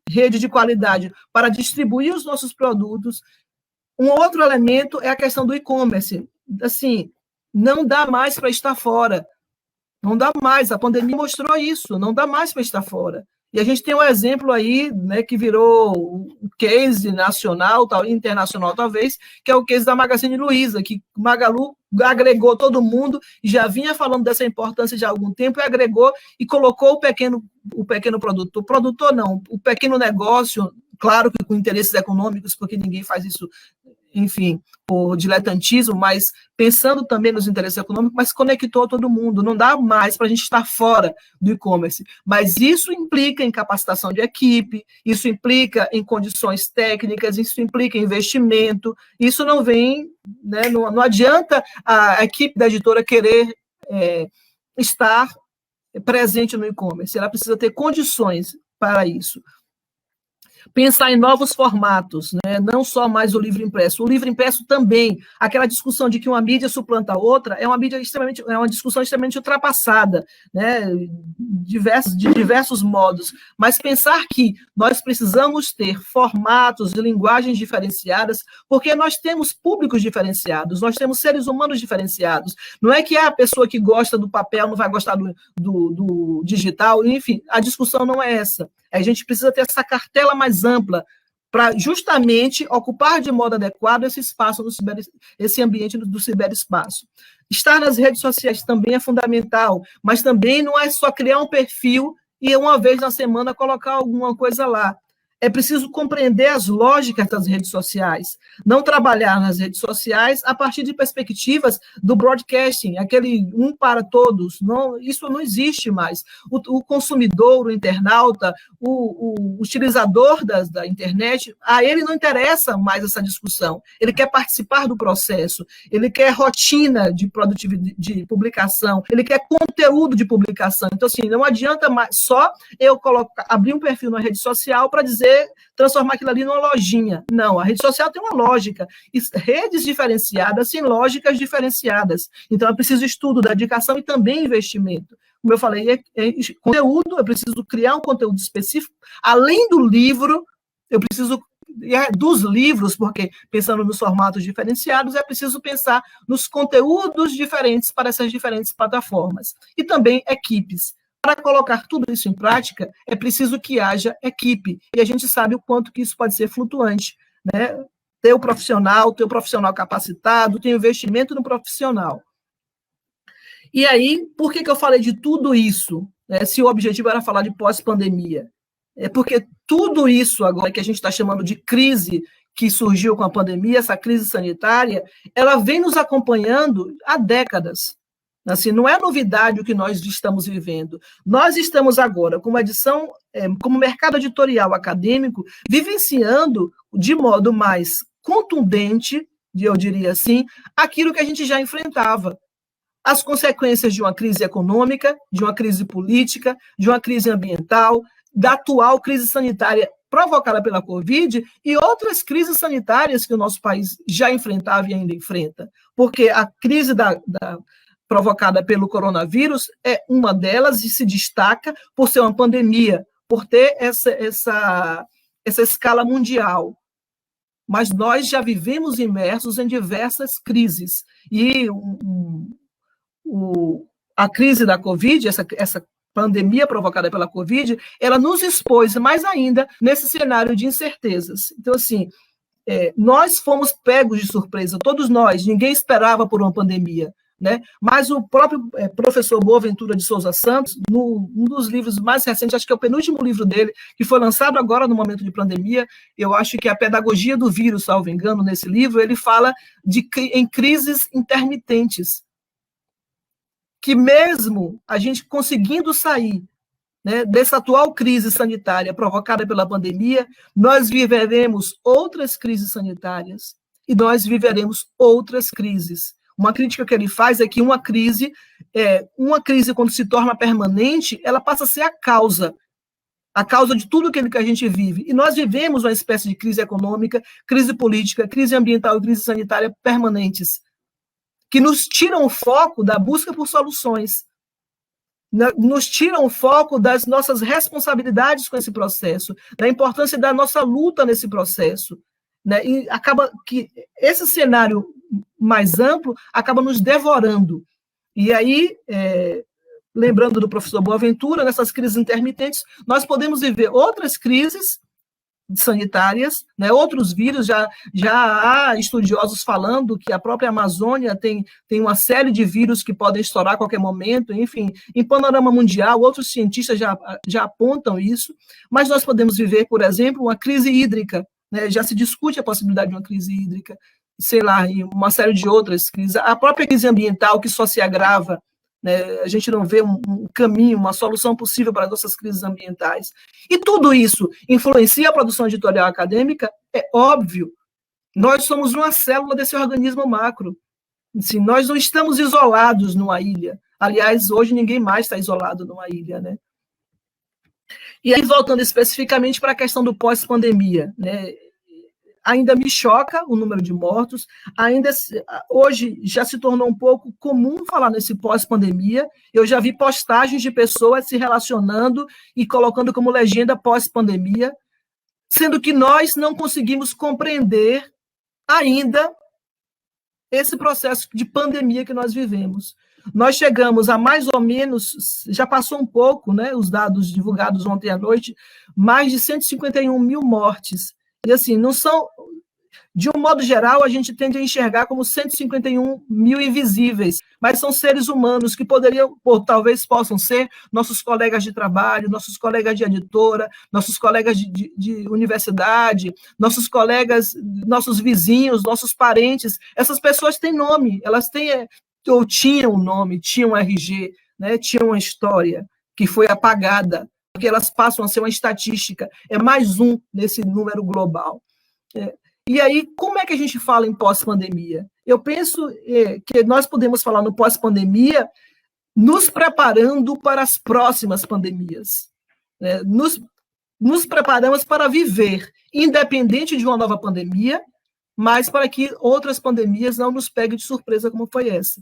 rede de qualidade para distribuir os nossos produtos. Um outro elemento é a questão do e-commerce. Assim, não dá mais para estar fora. Não dá mais. A pandemia mostrou isso. Não dá mais para estar fora. E a gente tem um exemplo aí, né, que virou um case nacional, internacional talvez, que é o case da Magazine Luiza, que Magalu agregou todo mundo, já vinha falando dessa importância de algum tempo, e agregou e colocou o pequeno produtor. O produtor não, o pequeno negócio, claro que com interesses econômicos, porque ninguém faz isso, enfim, por diletantismo, mas pensando também nos interesses econômicos, mas conectou todo mundo. Não dá mais para a gente estar fora do e-commerce. Mas isso implica em capacitação de equipe, isso implica em condições técnicas, isso implica em investimento. Isso não vem, né, não adianta a equipe da editora querer estar presente no e-commerce. Ela precisa ter condições para isso. Pensar em novos formatos, né? Não só mais o livro impresso. O livro impresso também, aquela discussão de que uma mídia suplanta a outra, é uma discussão extremamente ultrapassada, né? De diversos modos. Mas pensar que nós precisamos ter formatos e linguagens diferenciadas, porque nós temos públicos diferenciados, nós temos seres humanos diferenciados. Não é que a pessoa que gosta do papel não vai gostar do digital, enfim, a discussão não é essa. A gente precisa ter essa cartela mais ampla para justamente ocupar de modo adequado esse espaço, esse ambiente do ciberespaço. Estar nas redes sociais também é fundamental, mas também não é só criar um perfil e uma vez na semana colocar alguma coisa lá. É preciso compreender as lógicas das redes sociais, não trabalhar nas redes sociais a partir de perspectivas do broadcasting, aquele um para todos. Não, isso não existe mais. O consumidor, o internauta, o utilizador da internet, a ele não interessa mais essa discussão. Ele quer participar do processo, ele quer rotina de produtividade, de publicação, ele quer conteúdo de publicação. Então, assim, não adianta mais só eu abrir um perfil na rede social para dizer transformar aquilo ali numa lojinha. Não, a rede social tem uma lógica. Redes diferenciadas têm lógicas diferenciadas. Então, é preciso estudo, dedicação e também investimento. Como eu falei, conteúdo, eu preciso criar um conteúdo específico. Além do livro, eu preciso dos livros, porque pensando nos formatos diferenciados, é preciso pensar nos conteúdos diferentes para essas diferentes plataformas. E também equipes. Para colocar tudo isso em prática, é preciso que haja equipe, e a gente sabe o quanto que isso pode ser flutuante, né? Ter o profissional capacitado, ter investimento no profissional. E aí, por que eu falei de tudo isso, né, se o objetivo era falar de pós-pandemia? É porque tudo isso agora que a gente está chamando de crise que surgiu com a pandemia, essa crise sanitária, ela vem nos acompanhando há décadas. Assim, não é novidade o que nós estamos vivendo. Nós estamos agora, como edição, como mercado editorial acadêmico, vivenciando de modo mais contundente, eu diria assim, aquilo que a gente já enfrentava. As consequências de uma crise econômica, de uma crise política, de uma crise ambiental, da atual crise sanitária provocada pela Covid e outras crises sanitárias que o nosso país já enfrentava e ainda enfrenta. Porque a crise provocada pelo coronavírus é uma delas e se destaca por ser uma pandemia, por ter essa escala mundial. Mas nós já vivemos imersos em diversas crises. E a crise da Covid, essa pandemia provocada pela Covid, ela nos expôs mais ainda nesse cenário de incertezas. Então, assim, nós fomos pegos de surpresa, todos nós, ninguém esperava por uma pandemia. Né? Mas o próprio professor Boaventura de Souza Santos, um dos livros mais recentes, acho que é o penúltimo livro dele, que foi lançado agora no momento de pandemia, eu acho que é a Pedagogia do Vírus, salvo engano, nesse livro, ele fala em crises intermitentes, que mesmo a gente conseguindo sair, né, dessa atual crise sanitária provocada pela pandemia, nós viveremos outras crises sanitárias e nós viveremos outras crises. Uma crítica que ele faz é que uma crise, quando se torna permanente, ela passa a ser a causa de tudo aquilo que a gente vive. E nós vivemos uma espécie de crise econômica, crise política, crise ambiental e crise sanitária permanentes, que nos tiram o foco da busca por soluções, nos tiram o foco das nossas responsabilidades com esse processo, da importância da nossa luta nesse processo, né? E acaba que esse cenário mais amplo acaba nos devorando. E aí, lembrando do professor Boaventura, nessas crises intermitentes, nós podemos viver outras crises sanitárias, né, outros vírus, já há estudiosos falando que a própria Amazônia tem uma série de vírus que podem estourar a qualquer momento, enfim, em panorama mundial, outros cientistas já apontam isso, mas nós podemos viver, por exemplo, uma crise hídrica, né, já se discute a possibilidade de uma crise hídrica, sei lá, e uma série de outras crises, a própria crise ambiental que só se agrava, né, a gente não vê um caminho, uma solução possível para as nossas crises ambientais. E tudo isso influencia a produção editorial acadêmica? É óbvio. Nós somos uma célula desse organismo macro. Assim, nós não estamos isolados numa ilha. Aliás, hoje ninguém mais está isolado numa ilha, né? E aí, voltando especificamente para a questão do pós-pandemia, né? Ainda me choca o número de mortos, hoje já se tornou um pouco comum falar nesse pós-pandemia, eu já vi postagens de pessoas se relacionando e colocando como legenda pós-pandemia, sendo que nós não conseguimos compreender ainda esse processo de pandemia que nós vivemos. Nós chegamos a mais ou menos, já passou um pouco, né, os dados divulgados ontem à noite, mais de 151 mil mortes. E assim, não são, de um modo geral, a gente tende a enxergar como 151 mil invisíveis, mas são seres humanos que poderiam, ou talvez possam ser, nossos colegas de trabalho, nossos colegas de editora, nossos colegas de universidade, nossos colegas, nossos vizinhos, nossos parentes. Essas pessoas têm nome, elas têm, ou tinham um nome, tinham um RG, né, tinham uma história que foi apagada, porque elas passam a ser uma estatística, é mais um nesse número global. E aí, como é que a gente fala em pós-pandemia? Eu penso que nós podemos falar no pós-pandemia nos preparando para as próximas pandemias. Nos preparamos para viver, independente de uma nova pandemia, mas para que outras pandemias não nos peguem de surpresa como foi essa.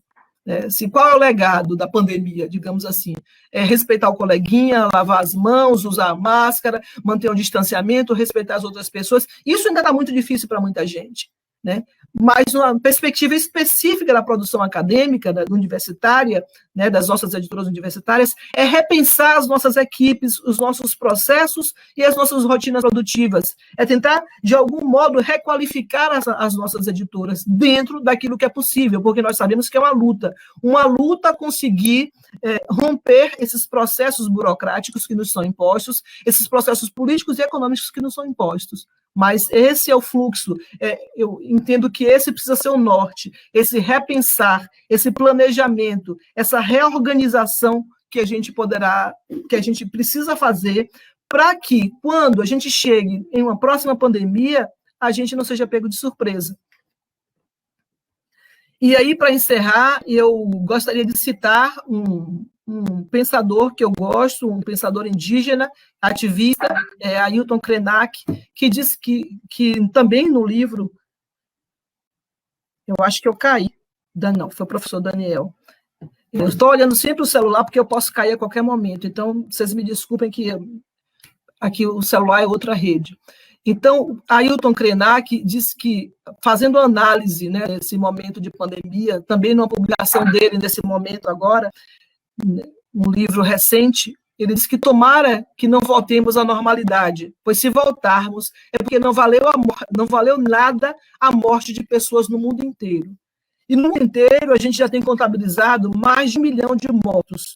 Assim, qual é o legado da pandemia, digamos assim? É respeitar o coleguinha, lavar as mãos, usar a máscara, manter um distanciamento, respeitar as outras pessoas. Isso ainda está muito difícil para muita gente, né? Mas uma perspectiva específica da produção acadêmica, universitária, né, das nossas editoras universitárias, é repensar as nossas equipes, os nossos processos e as nossas rotinas produtivas. É tentar, de algum modo, requalificar as nossas editoras dentro daquilo que é possível, porque nós sabemos que é uma luta a conseguir romper esses processos burocráticos que nos são impostos, esses processos políticos e econômicos que nos são impostos. Mas esse é o fluxo, eu entendo que esse precisa ser o norte, esse repensar, esse planejamento, essa reorganização que a gente precisa fazer para que, quando a gente chegue em uma próxima pandemia, a gente não seja pego de surpresa. E aí, para encerrar, eu gostaria de citar um pensador que eu gosto, um pensador indígena, ativista, Ailton Krenak, que diz que também no livro, eu acho que eu caí, não, foi o professor Daniel. Eu estou olhando sempre o celular porque eu posso cair a qualquer momento, então vocês me desculpem que aqui o celular é outra rede. Então, Ailton Krenak diz que, fazendo análise, né, nesse momento de pandemia, também numa publicação dele nesse momento agora, um livro recente, ele diz que tomara que não voltemos à normalidade, pois se voltarmos é porque não valeu nada a morte de pessoas no mundo inteiro. E no mundo inteiro a gente já tem contabilizado mais de 1 milhão de mortos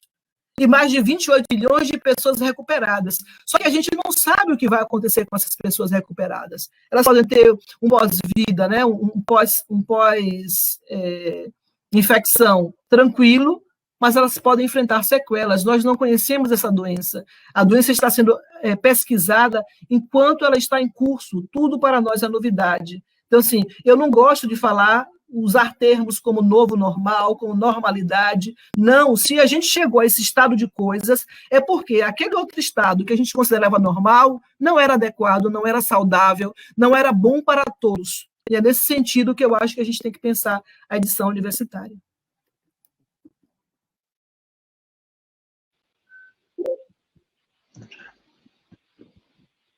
e mais de 28 milhões de pessoas recuperadas. Só que a gente não sabe o que vai acontecer com essas pessoas recuperadas. Elas podem ter um pós-vida, né, um pós-infecção tranquilo, mas elas podem enfrentar sequelas. Nós não conhecemos essa doença. A doença está sendo pesquisada enquanto ela está em curso. Tudo para nós é novidade. Então, assim, eu não gosto de falar usar termos como novo normal, como normalidade. Não, se a gente chegou a esse estado de coisas, é porque aquele outro estado que a gente considerava normal não era adequado, não era saudável, não era bom para todos. E é nesse sentido que eu acho que a gente tem que pensar a edição universitária.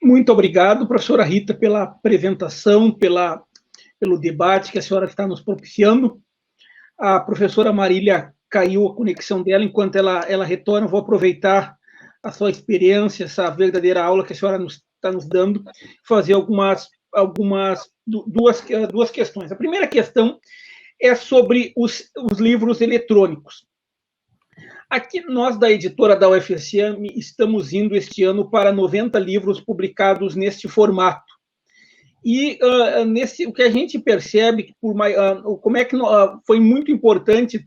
Muito obrigado, professora Rita, pela apresentação, pelo debate que a senhora está nos propiciando. A professora Marília caiu a conexão dela, enquanto ela retorna, vou aproveitar a sua experiência, essa verdadeira aula que a senhora está nos dando, fazer duas questões. A primeira questão é sobre os livros eletrônicos. Aqui, nós da editora da UFSM estamos indo este ano para 90 livros publicados neste formato. E o que a gente percebe, como é que foi muito importante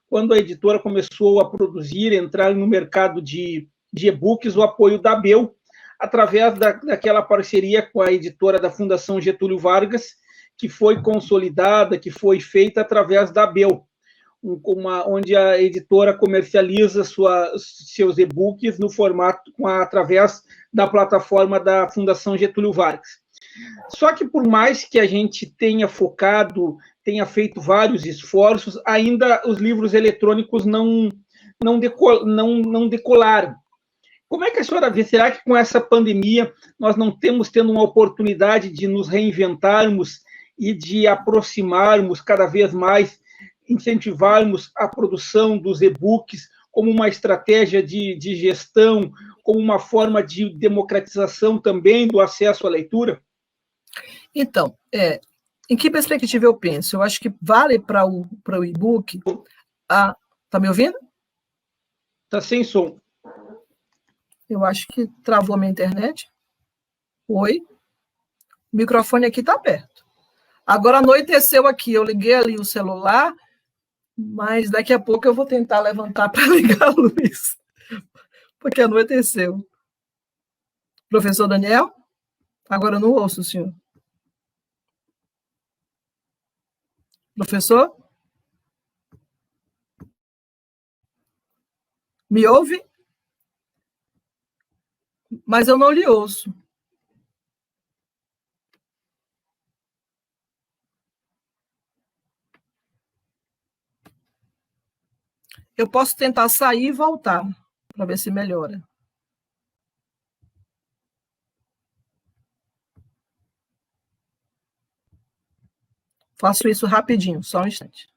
quando a editora começou a produzir, entrar no mercado de e-books, o apoio da ABEL, através daquela parceria com a editora da Fundação Getúlio Vargas, que foi consolidada, que foi feita através da ABEL, onde a editora comercializa seus e-books no formato através da plataforma da Fundação Getúlio Vargas. Só que, por mais que a gente tenha feito vários esforços, ainda os livros eletrônicos não decolaram. Como é que a senhora vê? Será que com essa pandemia nós não estamos tendo uma oportunidade de nos reinventarmos e de aproximarmos cada vez mais, incentivarmos a produção dos e-books como uma estratégia de gestão, como uma forma de democratização também do acesso à leitura? Então, em que perspectiva eu penso? Eu acho que vale para o e-book... Está me ouvindo? Está sem som. Eu acho que travou a minha internet. Oi? O microfone aqui está aberto. Agora anoiteceu aqui, eu liguei ali o celular, mas daqui a pouco eu vou tentar levantar para ligar a luz, porque anoiteceu. Professor Daniel? Agora eu não ouço o senhor. Professor? Me ouve? Mas eu não lhe ouço. Eu posso tentar sair e voltar, para ver se melhora. Faço isso rapidinho, só um instante.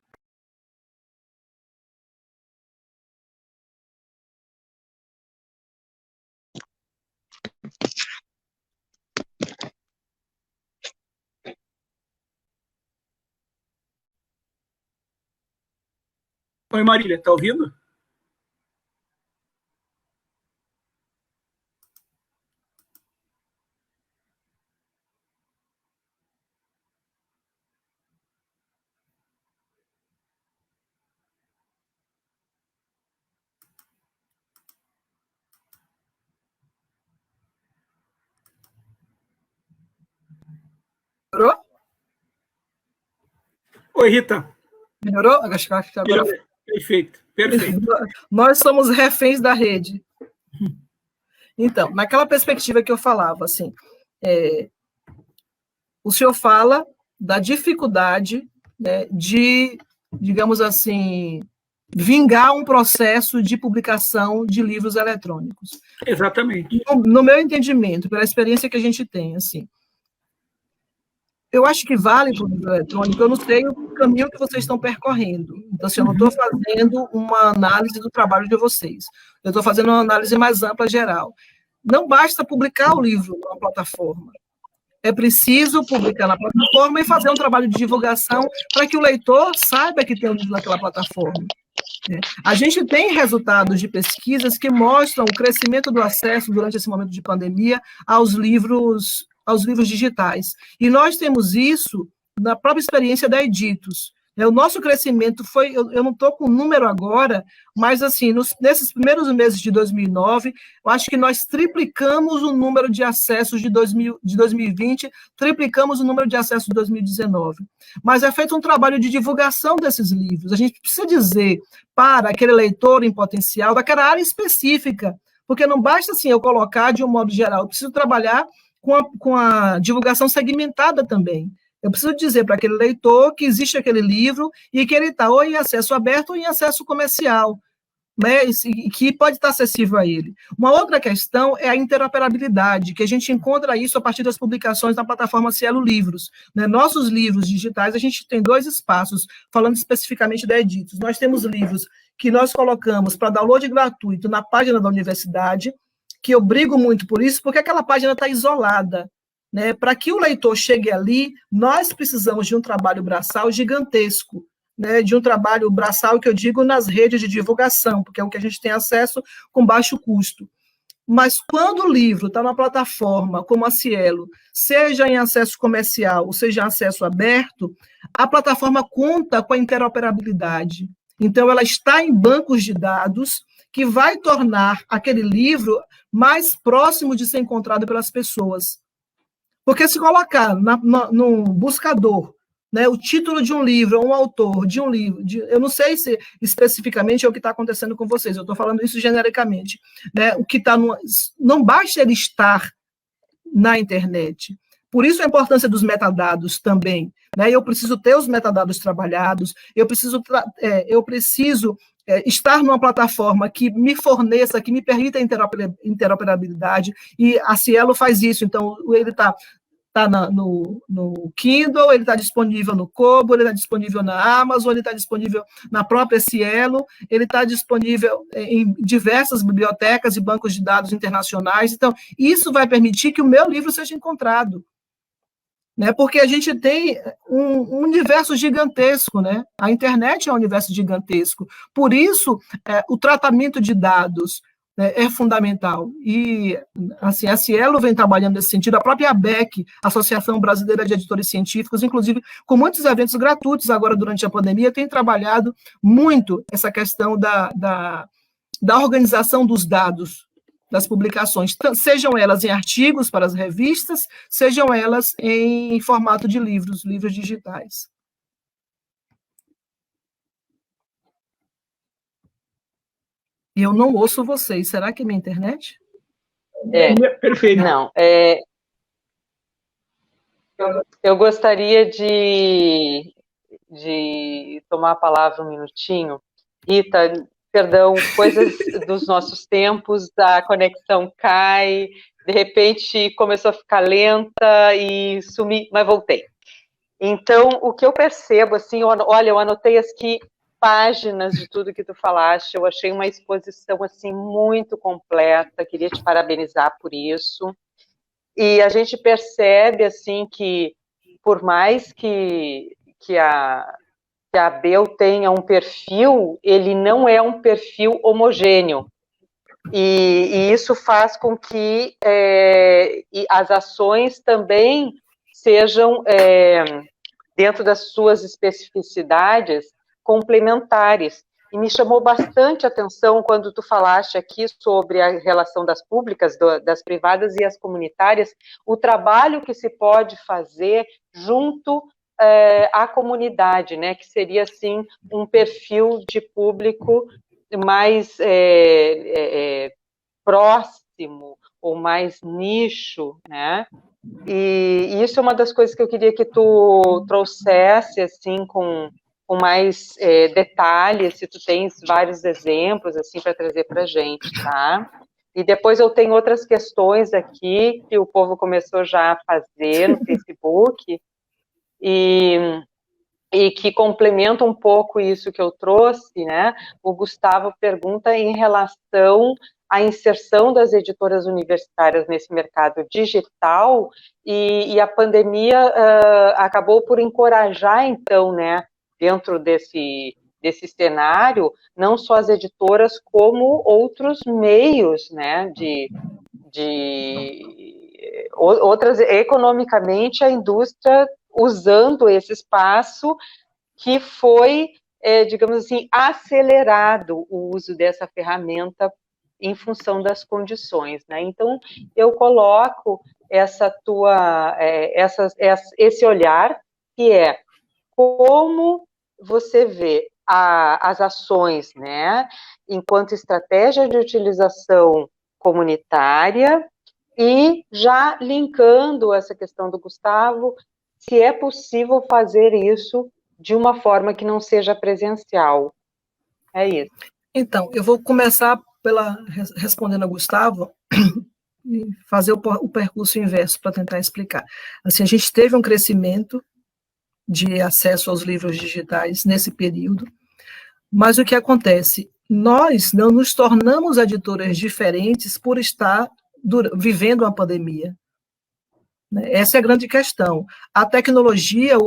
Oi, Marília, está ouvindo? Melhorou? Oi, Rita. Melhorou? Acho que agora... Perfeito, perfeito. Nós somos reféns da rede. Então, naquela perspectiva que eu falava, assim, o senhor fala da dificuldade, né, de, digamos assim, vingar um processo de publicação de livros eletrônicos. Exatamente. No meu entendimento, pela experiência que a gente tem, assim, eu acho que vale para o livro eletrônico, eu não sei o caminho que vocês estão percorrendo. Então, assim, eu não estou fazendo uma análise do trabalho de vocês. Eu estou fazendo uma análise mais ampla, geral. Não basta publicar o livro numa plataforma. É preciso publicar na plataforma e fazer um trabalho de divulgação para que o leitor saiba que tem um livro naquela plataforma. A gente tem resultados de pesquisas que mostram o crescimento do acesso durante esse momento de pandemia aos livros digitais. E nós temos isso na própria experiência da Editus. O nosso crescimento foi, eu não estou com o número agora, mas assim, nesses primeiros meses de 2009, eu acho que nós triplicamos o número de acessos de 2020, triplicamos o número de acessos de 2019. Mas é feito um trabalho de divulgação desses livros. A gente precisa dizer para aquele leitor em potencial, daquela área específica, porque não basta assim eu colocar de um modo geral, eu preciso trabalhar com a divulgação segmentada também. Eu preciso dizer para aquele leitor que existe aquele livro e que ele está ou em acesso aberto ou em acesso comercial, né, e que pode estar acessível a ele. Uma outra questão é a interoperabilidade, que a gente encontra isso a partir das publicações na plataforma Cielo Livros. Né? Nossos livros digitais, a gente tem 2 espaços, falando especificamente da Editos. Nós temos livros que nós colocamos para download gratuito na página da universidade, que eu brigo muito por isso, porque aquela página está isolada. Né? Para que o leitor chegue ali, nós precisamos de um trabalho braçal gigantesco, né? De um trabalho braçal que eu digo nas redes de divulgação, porque é o que a gente tem acesso com baixo custo. Mas quando o livro está na plataforma como a Cielo, seja em acesso comercial ou seja em acesso aberto, a plataforma conta com a interoperabilidade. Então, ela está em bancos de dados que vai tornar aquele livro mais próximo de ser encontrado pelas pessoas. Porque se colocar no buscador, né, o título de um livro, ou um autor de um livro, eu não sei se especificamente é o que está acontecendo com vocês, eu estou falando isso genericamente, né, o que está não basta ele estar na internet. Por isso a importância dos metadados também. Né, eu preciso ter os metadados trabalhados, eu preciso estar numa plataforma que me forneça, que me permita a interoperabilidade, e a Cielo faz isso, então ele está no Kindle, ele está disponível no Kobo, ele está disponível na Amazon, ele está disponível na própria Cielo, ele está disponível em diversas bibliotecas e bancos de dados internacionais, então isso vai permitir que o meu livro seja encontrado. Né, porque a gente tem um universo gigantesco, né? A internet é um universo gigantesco. Por isso, o tratamento de dados, né, é fundamental. E assim, a Cielo vem trabalhando nesse sentido, a própria ABEC, Associação Brasileira de Editores Científicos, inclusive com muitos eventos gratuitos agora durante a pandemia, tem trabalhado muito essa questão da organização dos dados, das publicações, sejam elas em artigos para as revistas, sejam elas em formato de livros digitais. Eu não ouço vocês, será que é minha internet? Perfeito. Não, eu gostaria de tomar a palavra um minutinho. Rita, perdão, coisas dos nossos tempos, a conexão cai, de repente começou a ficar lenta e sumi, mas voltei. Então, o que eu percebo, assim, olha, eu anotei aqui páginas de tudo que tu falaste, eu achei uma exposição, assim, muito completa, queria te parabenizar por isso. E a gente percebe, assim, que por mais que a Abel tenha um perfil, ele não é um perfil homogêneo. E isso faz com que as ações também sejam, dentro das suas especificidades, complementares. E me chamou bastante atenção quando tu falaste aqui sobre a relação das públicas, das privadas e as comunitárias, o trabalho que se pode fazer junto à comunidade, né, que seria, assim, um perfil de público mais próximo, ou mais nicho, né, e isso é uma das coisas que eu queria que tu trouxesse, assim, com mais detalhes, se tu tens vários exemplos, assim, para trazer para a gente, tá? E depois eu tenho outras questões aqui, que o povo começou já a fazer no Facebook, e que complementam um pouco isso que eu trouxe, né? O Gustavo pergunta em relação à inserção das editoras universitárias nesse mercado digital, e a pandemia acabou por encorajar, então, né, dentro desse cenário, não só as editoras, como outros meios, né, de outras, economicamente, a indústria usando esse espaço que foi, digamos assim, acelerado o uso dessa ferramenta em função das condições, né? Então, eu coloco esse olhar, que é como você vê as ações, né, enquanto estratégia de utilização comunitária, e já linkando essa questão do Gustavo, se é possível fazer isso de uma forma que não seja presencial. É isso. Então, eu vou começar respondendo a Gustavo e fazer o percurso inverso para tentar explicar. Assim, a gente teve um crescimento de acesso aos livros digitais nesse período, mas o que acontece? Nós não nos tornamos editoras diferentes por estar vivendo uma pandemia. Essa é a grande questão. A tecnologia,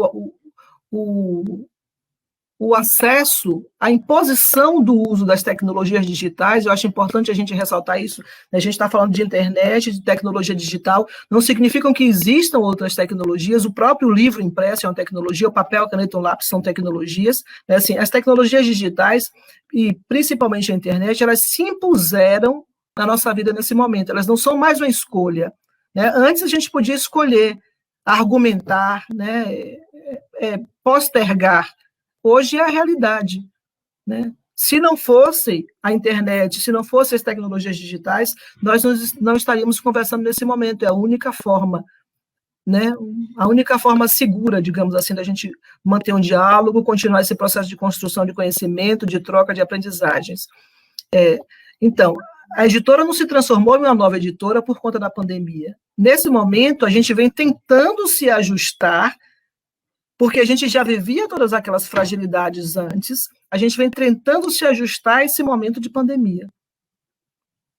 o acesso, a imposição do uso das tecnologias digitais, eu acho importante a gente ressaltar isso, a gente está falando de internet, de tecnologia digital, não significam que existam outras tecnologias, o próprio livro impresso é uma tecnologia, o papel, a caneta e o lápis são tecnologias, né? Assim, as tecnologias digitais, e principalmente a internet, elas se impuseram na nossa vida nesse momento, elas não são mais uma escolha, né? Antes a gente podia escolher, argumentar, né? Postergar. Hoje é a realidade, né? Se não fosse a internet, se não fossem as tecnologias digitais, nós não estaríamos conversando nesse momento. É a única forma, né? A única forma segura, digamos assim, da gente manter um diálogo, continuar esse processo de construção de conhecimento, de troca de aprendizagens. Então, a editora não se transformou em uma nova editora por conta da pandemia. Nesse momento, a gente vem tentando se ajustar, porque a gente já vivia todas aquelas fragilidades antes, a gente vem tentando se ajustar a esse momento de pandemia.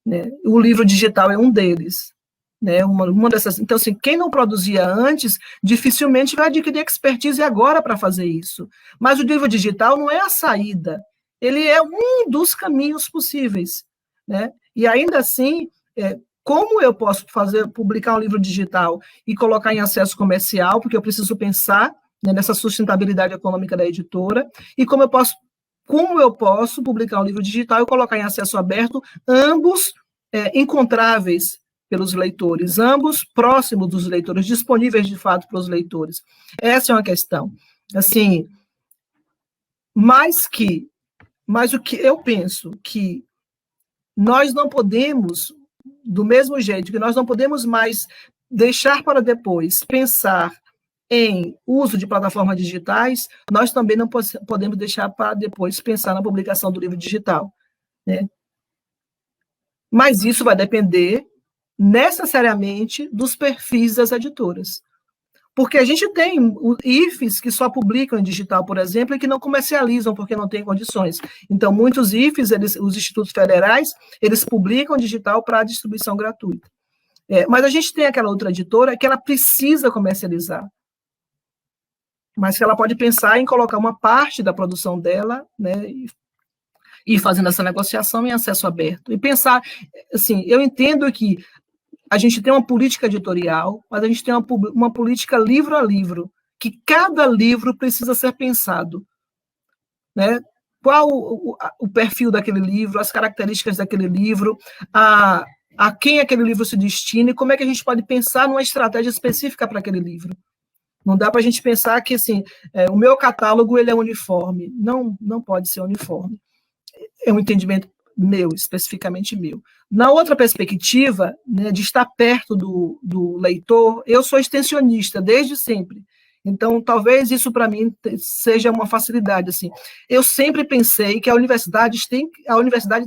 Né? O livro digital é um deles. Né? Uma dessas. Então, assim, quem não produzia antes, dificilmente vai adquirir expertise agora para fazer isso. Mas o livro digital não é a saída, ele é um dos caminhos possíveis. Né? E ainda assim, como eu posso publicar um livro digital e colocar em acesso comercial, porque eu preciso pensar nessa sustentabilidade econômica da editora, e como eu posso publicar um livro digital e colocar em acesso aberto, ambos encontráveis pelos leitores, ambos próximos dos leitores, disponíveis de fato para os leitores. Essa é uma questão. Assim, mas o que eu penso que nós não podemos, do mesmo jeito que nós não podemos mais deixar para depois pensar em uso de plataformas digitais, nós também não podemos deixar para depois pensar na publicação do livro digital. Né? Mas isso vai depender necessariamente dos perfis das editoras. Porque a gente tem IFES que só publicam em digital, por exemplo, e que não comercializam porque não têm condições. Então, muitos IFES, os institutos federais, eles publicam digital para distribuição gratuita. Mas a gente tem aquela outra editora que ela precisa comercializar, mas que ela pode pensar em colocar uma parte da produção dela, né, e fazendo essa negociação em acesso aberto. E pensar, assim, eu entendo que a gente tem uma política editorial, mas a gente tem uma política livro a livro, que cada livro precisa ser pensado. Né? Qual o perfil daquele livro, as características daquele livro, a quem aquele livro se destina, e como é que a gente pode pensar numa estratégia específica para aquele livro. Não dá para a gente pensar que assim, o meu catálogo ele é uniforme. Não pode ser uniforme. É um entendimento meu, especificamente meu. Na outra perspectiva, né, de estar perto do leitor, eu sou extensionista desde sempre. Então, talvez isso para mim seja uma facilidade. Assim. Eu sempre pensei que a universidade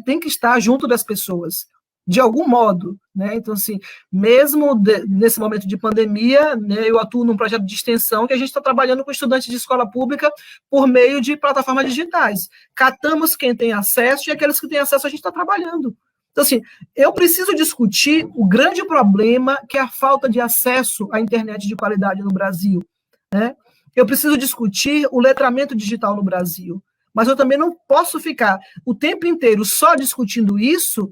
tem que estar junto das pessoas, de algum modo. Né? Então, assim, mesmo nesse momento de pandemia, né, eu atuo num projeto de extensão que a gente está trabalhando com estudantes de escola pública por meio de plataformas digitais. Catamos quem tem acesso e aqueles que têm acesso a gente está trabalhando. Então, assim, eu preciso discutir o grande problema que é a falta de acesso à internet de qualidade no Brasil. Né? Eu preciso discutir o letramento digital no Brasil. Mas eu também não posso ficar o tempo inteiro só discutindo isso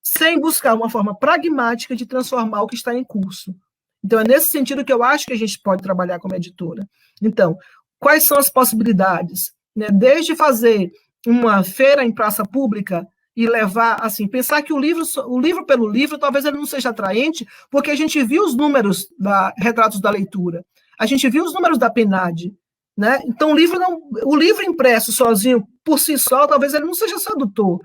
sem buscar uma forma pragmática de transformar o que está em curso. Então, é nesse sentido que eu acho que a gente pode trabalhar como editora. Então, quais são as possibilidades? Né? Desde fazer uma feira em praça pública e levar, assim, pensar que o livro pelo livro, talvez ele não seja atraente, porque a gente viu os números da Retratos da Leitura, a gente viu os números da PNAD, né? Então o livro impresso sozinho, por si só, talvez ele não seja sedutor.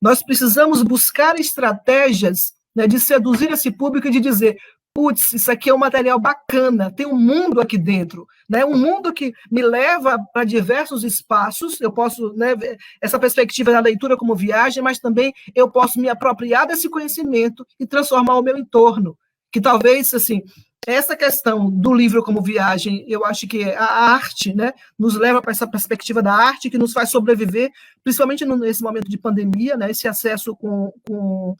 Nós precisamos buscar estratégias, né, de seduzir esse público e de dizer, putz, isso aqui é um material bacana, tem um mundo aqui dentro, né? Um mundo que me leva para diversos espaços, eu posso, né, essa perspectiva da leitura como viagem, mas também eu posso me apropriar desse conhecimento e transformar o meu entorno, que talvez, assim, essa questão do livro como viagem, eu acho que a arte, né, nos leva para essa perspectiva da arte que nos faz sobreviver, principalmente nesse momento de pandemia, né, esse acesso com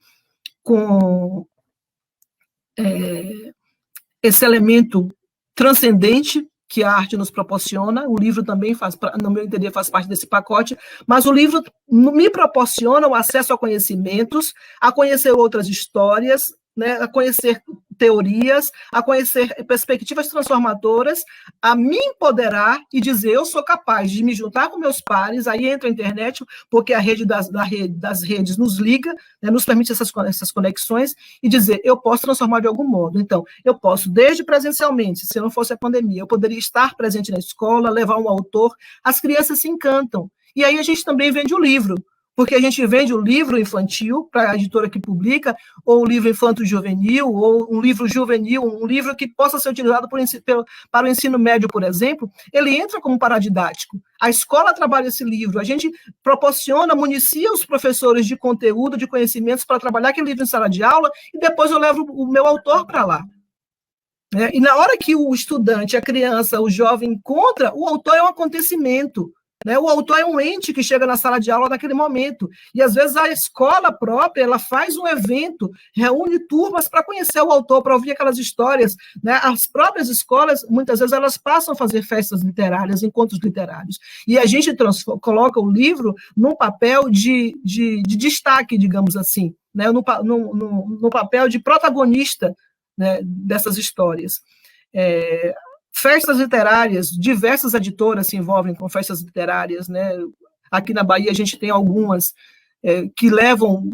esse elemento transcendente que a arte nos proporciona. O livro também no meu entender, faz parte desse pacote, mas o livro me proporciona o acesso a conhecimentos, a conhecer outras histórias, né, a conhecer teorias, a conhecer perspectivas transformadoras, a me empoderar e dizer, eu sou capaz de me juntar com meus pares, aí entra a internet, porque a rede das redes nos liga, né, nos permite essas conexões, e dizer, eu posso transformar de algum modo. Então, eu posso, desde presencialmente, se não fosse a pandemia, eu poderia estar presente na escola, levar um autor, as crianças se encantam. E aí a gente também vende o livro, porque a gente vende o livro infantil para a editora que publica, ou o livro infanto-juvenil, ou um livro juvenil, um livro que possa ser utilizado para o ensino médio, por exemplo, ele entra como paradidático. A escola trabalha esse livro, a gente proporciona, municia os professores de conteúdo, de conhecimentos para trabalhar aquele livro em sala de aula, e depois eu levo o meu autor para lá. E na hora que o estudante, a criança, o jovem encontra, o autor é um acontecimento. Né? O autor é um ente que chega na sala de aula naquele momento. E, às vezes, a escola própria ela faz um evento, reúne turmas para conhecer o autor, para ouvir aquelas histórias. Né? As próprias escolas, muitas vezes, elas passam a fazer festas literárias, encontros literários. E a gente coloca o livro num papel de destaque, digamos assim, né? no papel de protagonista, né, dessas histórias. Festas literárias, diversas editoras se envolvem com festas literárias, né? Aqui na Bahia a gente tem algumas que levam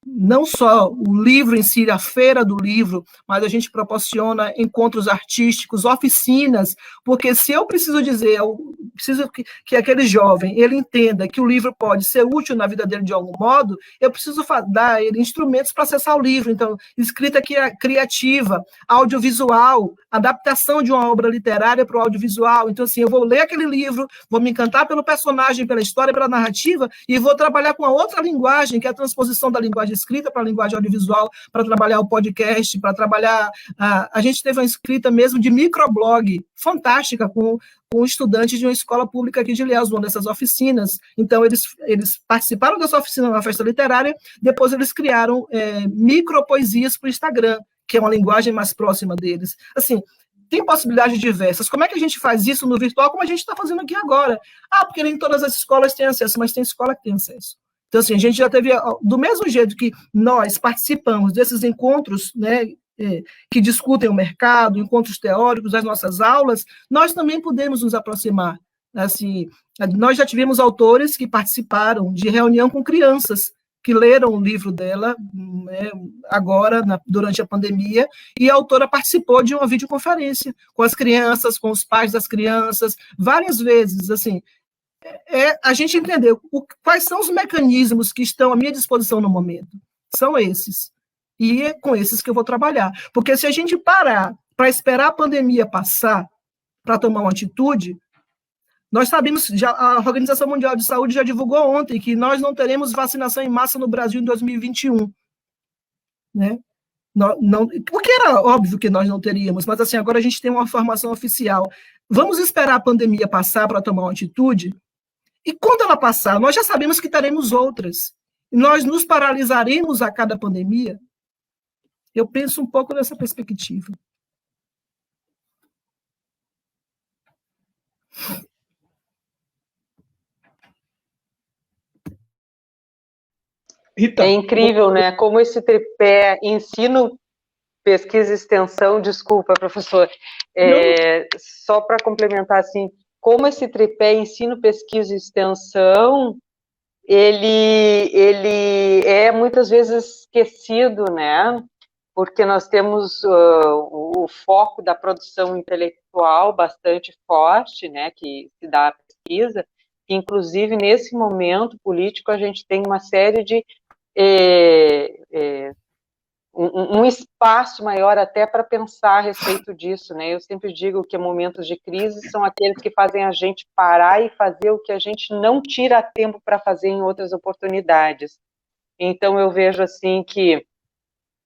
não só o livro em si, a feira do livro, mas a gente proporciona encontros artísticos, oficinas, porque se eu preciso dizer, eu preciso que aquele jovem ele entenda que o livro pode ser útil na vida dele de algum modo, eu preciso dar a ele instrumentos para acessar o livro. Então, escrita criativa, audiovisual, adaptação de uma obra literária para o audiovisual. Então, assim, eu vou ler aquele livro, vou me encantar pelo personagem, pela história, pela narrativa, e vou trabalhar com a outra linguagem, que é a transposição da linguagem escrita para a linguagem audiovisual, para trabalhar o podcast, para trabalhar... A gente teve uma escrita mesmo de microblog, fantástica, com estudantes de uma escola pública aqui de Ilhéus, uma dessas oficinas. Então, eles participaram dessa oficina na festa literária, depois eles criaram micropoesias para o Instagram, que é uma linguagem mais próxima deles. Assim, tem possibilidades diversas. Como é que a gente faz isso no virtual, como a gente está fazendo aqui agora? Porque nem todas as escolas têm acesso, mas tem escola que tem acesso. Então, assim, a gente já teve, do mesmo jeito que nós participamos desses encontros, né, que discutem o mercado, encontros teóricos, das nossas aulas, nós também podemos nos aproximar. Assim, nós já tivemos autores que participaram de reunião com crianças, que leram o livro dela, né, agora, durante a pandemia, e a autora participou de uma videoconferência com as crianças, com os pais das crianças, várias vezes. Assim, a gente entender quais são os mecanismos que estão à minha disposição no momento. São esses. E é com esses que eu vou trabalhar. Porque se a gente parar para esperar a pandemia passar para tomar uma atitude, nós sabemos, a Organização Mundial de Saúde já divulgou ontem que nós não teremos vacinação em massa no Brasil em 2021. Né? O que era óbvio que nós não teríamos, mas assim, agora a gente tem uma informação oficial. Vamos esperar a pandemia passar para tomar uma atitude? E quando ela passar, nós já sabemos que teremos outras. Nós nos paralisaremos a cada pandemia? Eu penso um pouco nessa perspectiva. Rita. É incrível, né? Como esse tripé ensino, pesquisa e extensão, desculpa, professor, só para complementar, assim, como esse tripé ensino, pesquisa e extensão, ele é muitas vezes esquecido, né? Porque nós temos o foco da produção intelectual bastante forte, né, que se dá à pesquisa, inclusive nesse momento político a gente tem uma série de um espaço maior até para pensar a respeito disso, né? Eu sempre digo que momentos de crise são aqueles que fazem a gente parar e fazer o que a gente não tira tempo para fazer em outras oportunidades. Então eu vejo assim que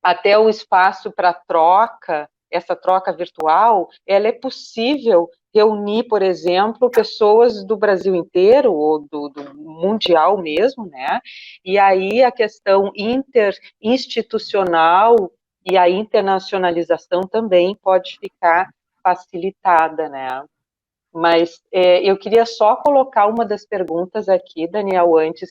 até o espaço para troca, essa troca virtual, ela é possível reunir, por exemplo, pessoas do Brasil inteiro, ou do mundial mesmo, né? E aí a questão interinstitucional e a internacionalização também pode ficar facilitada, né? Mas eu queria só colocar uma das perguntas aqui, Daniel, antes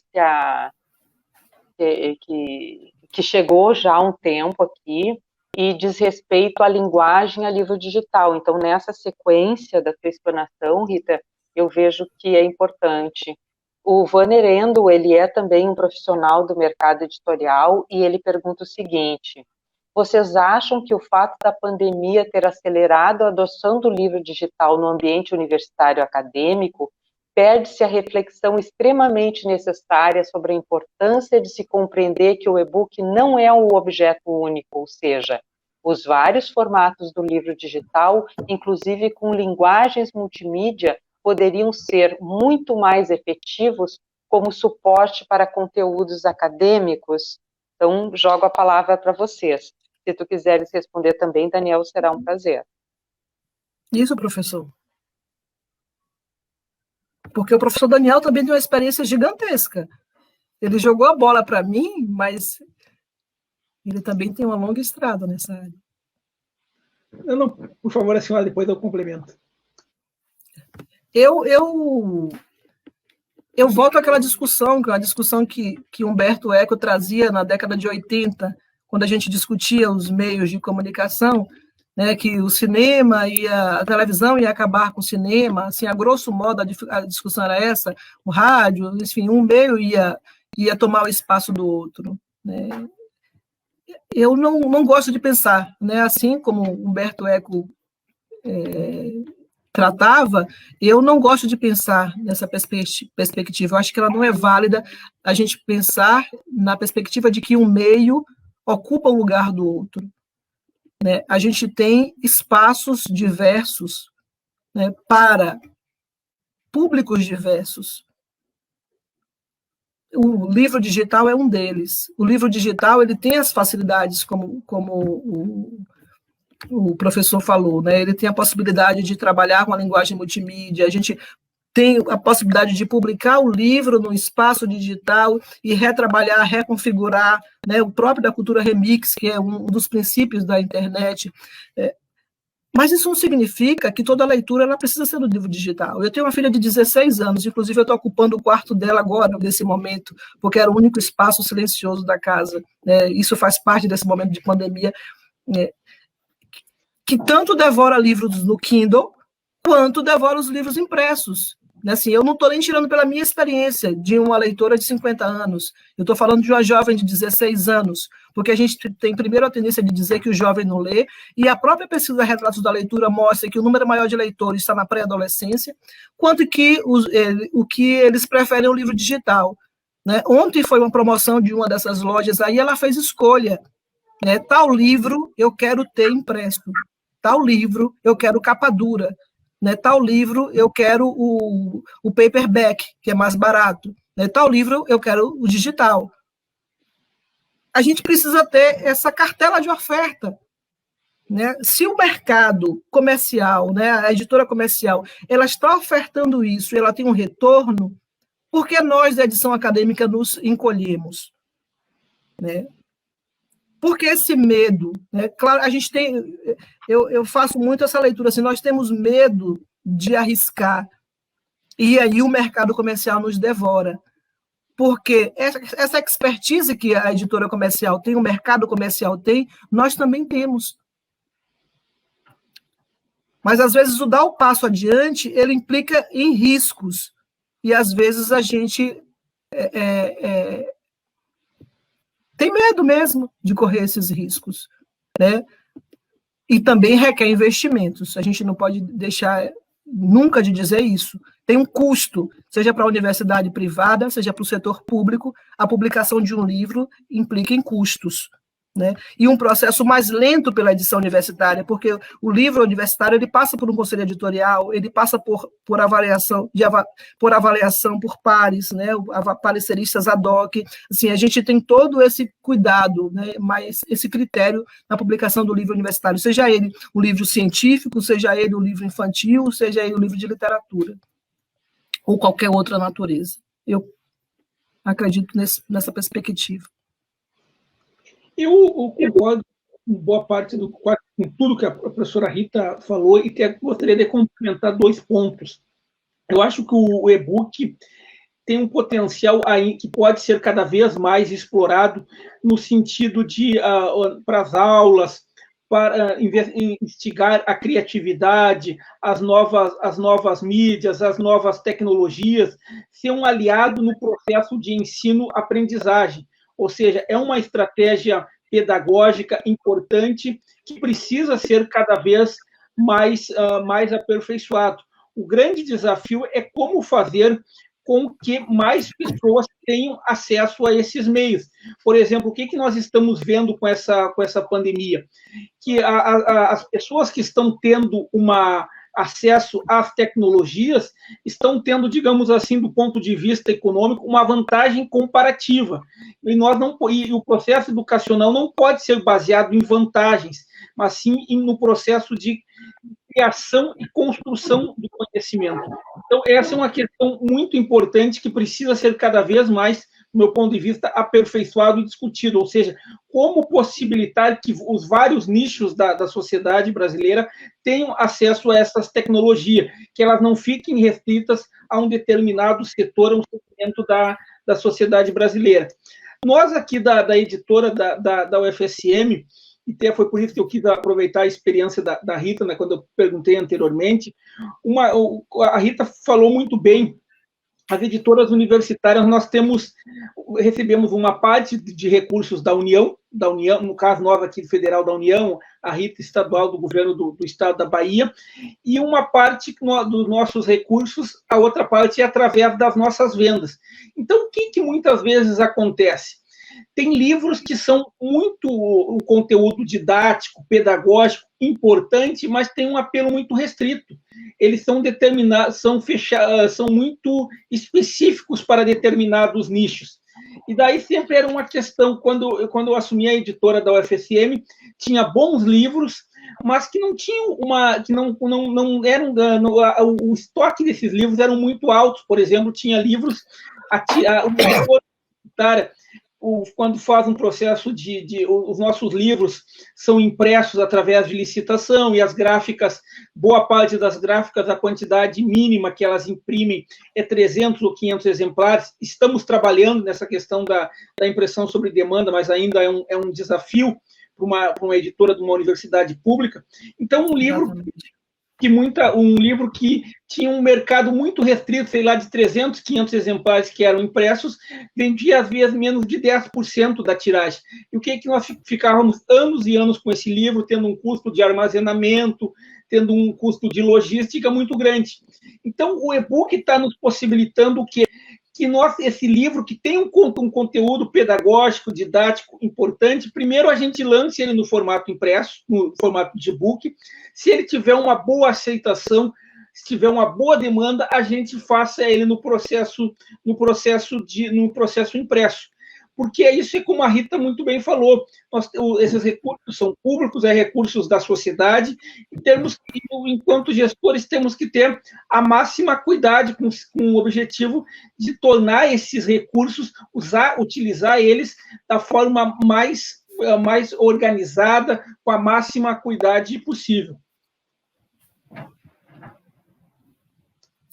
que chegou já há um tempo aqui, e diz respeito à linguagem a livro digital. Então, nessa sequência da sua explanação, Rita, eu vejo que é importante. O Vanner Endo, ele é também um profissional do mercado editorial, e ele pergunta o seguinte: vocês acham que o fato da pandemia ter acelerado a adoção do livro digital no ambiente universitário acadêmico perde-se a reflexão extremamente necessária sobre a importância de se compreender que o e-book não é um objeto único, ou seja, os vários formatos do livro digital, inclusive com linguagens multimídia, poderiam ser muito mais efetivos como suporte para conteúdos acadêmicos? Então, jogo a palavra para vocês. Se tu quiseres responder também, Daniel, será um prazer. Isso, professor. Porque o professor Daniel também tem uma experiência gigantesca. Ele jogou a bola para mim, mas ele também tem uma longa estrada nessa área. Não, por favor, a senhora, depois eu complemento. Eu volto àquela discussão, que é uma discussão que Humberto Eco trazia na década de 80, quando a gente discutia os meios de comunicação, né, que o cinema e a televisão ia acabar com o cinema, assim, a grosso modo a discussão era essa, o rádio, enfim, um meio ia tomar o espaço do outro, né. Eu não gosto de pensar, né, assim como Humberto Eco tratava, eu não gosto de pensar nessa perspectiva, eu acho que ela não é válida a gente pensar na perspectiva de que um meio ocupa o lugar do outro. Né? A gente tem espaços diversos, né, para públicos diversos. O livro digital é um deles. O livro digital ele tem as facilidades, como o professor falou, né? Ele tem a possibilidade de trabalhar com a linguagem multimídia, a gente tem a possibilidade de publicar o livro no espaço digital e retrabalhar, reconfigurar, né, o próprio da cultura remix, que é um dos princípios da internet. Mas isso não significa que toda leitura ela precisa ser do livro digital. Eu tenho uma filha de 16 anos, inclusive eu estou ocupando o quarto dela agora, nesse momento, porque era o único espaço silencioso da casa. Isso faz parte desse momento de pandemia, que tanto devora livros no Kindle, quanto devora os livros impressos. Assim, eu não estou nem tirando pela minha experiência de uma leitora de 50 anos, eu estou falando de uma jovem de 16 anos, porque a gente tem primeiro a tendência de dizer que o jovem não lê, e a própria pesquisa Retratos da Leitura mostra que o número maior de leitores está na pré-adolescência, quanto que o que eles preferem o livro digital. Né? Ontem foi uma promoção de uma dessas lojas, aí ela fez escolha, né? Tal livro eu quero ter impresso, tal livro eu quero capa dura, né, tal livro eu quero o paperback, que é mais barato, né, tal livro eu quero o digital. A gente precisa ter essa cartela de oferta. Né? Se o mercado comercial, né, a editora comercial, ela está ofertando isso e ela tem um retorno, por que nós, da edição acadêmica, nos encolhemos? Né? Porque esse medo, né? Claro, a gente tem, eu faço muito essa leitura, assim, nós temos medo de arriscar, e aí o mercado comercial nos devora, porque essa expertise que a editora comercial tem, o mercado comercial tem, nós também temos. Mas, às vezes, o dar o passo adiante, ele implica em riscos. E, às vezes, a gente tem medo mesmo de correr esses riscos, né? E também requer investimentos. A gente não pode deixar nunca de dizer isso. Tem um custo, seja para a universidade privada, seja para o setor público, a publicação de um livro implica em custos, né? E um processo mais lento pela edição universitária, porque o livro universitário ele passa por um conselho editorial, ele passa por avaliação por pares, né? Pareceristas ad hoc. Assim, a gente tem todo esse cuidado, né? Mas esse critério na publicação do livro universitário, seja ele um livro científico, seja ele um livro infantil, seja ele um livro de literatura, ou qualquer outra natureza. Eu acredito nessa perspectiva. Eu concordo com boa parte com tudo que a professora Rita falou e gostaria de complementar 2 pontos. Eu acho que o e-book tem um potencial aí que pode ser cada vez mais explorado no sentido de para as aulas, para instigar a criatividade, as novas mídias, as novas tecnologias, ser um aliado no processo de ensino-aprendizagem. Ou seja, é uma estratégia pedagógica importante que precisa ser cada vez mais aperfeiçoado. O grande desafio é como fazer com que mais pessoas tenham acesso a esses meios. Por exemplo, o que nós estamos vendo com essa pandemia? Que as pessoas que estão tendo acesso às tecnologias estão tendo, digamos assim, do ponto de vista econômico, uma vantagem comparativa. E o processo educacional não pode ser baseado em vantagens, mas sim no processo de criação e construção do conhecimento. Então, essa é uma questão muito importante que precisa ser cada vez mais, do meu ponto de vista, aperfeiçoado e discutido, ou seja, como possibilitar que os vários nichos da sociedade brasileira tenham acesso a essas tecnologias, que elas não fiquem restritas a um determinado setor, a um segmento da sociedade brasileira. Nós aqui da editora da UFSM, e até foi por isso que eu quis aproveitar a experiência da Rita, né, quando eu perguntei anteriormente, a Rita falou muito bem. As editoras universitárias, nós recebemos uma parte de recursos da União, no caso nós aqui Federal da União, a Rita estadual do governo do estado da Bahia, e uma parte dos nossos recursos, a outra parte é através das nossas vendas. Então, o que muitas vezes acontece? Tem livros que são muito um conteúdo didático, pedagógico, importante, mas tem um apelo muito restrito. Eles são determinados, são muito específicos para determinados nichos. E daí sempre era uma questão, quando eu assumi a editora da UFSM, tinha bons livros, mas que não tinham não eram, o estoque desses livros eram muito altos. Por exemplo, tinha livros, quando faz um processo os nossos livros são impressos através de licitação e as gráficas, boa parte das gráficas, a quantidade mínima que elas imprimem é 300 ou 500 exemplares. Estamos trabalhando nessa questão da impressão sobre demanda, mas ainda é um desafio para uma editora de uma universidade pública. Então, um livro que tinha um mercado muito restrito, sei lá, de 300, 500 exemplares que eram impressos, vendia às vezes menos de 10% da tiragem. E o que nós ficávamos anos e anos com esse livro, tendo um custo de armazenamento, tendo um custo de logística muito grande. Então, o e-book está nos possibilitando o quê? Que esse livro, que tem um conteúdo pedagógico, didático importante, primeiro a gente lance ele no formato impresso, no formato de e-book. Se ele tiver uma boa aceitação, se tiver uma boa demanda, a gente faça ele no processo impresso. Porque isso é como a Rita muito bem falou, esses recursos são públicos, recursos da sociedade, e enquanto gestores, temos que ter a máxima cuidado com o objetivo de tornar esses recursos, utilizar eles da forma mais organizada, com a máxima cuidado possível.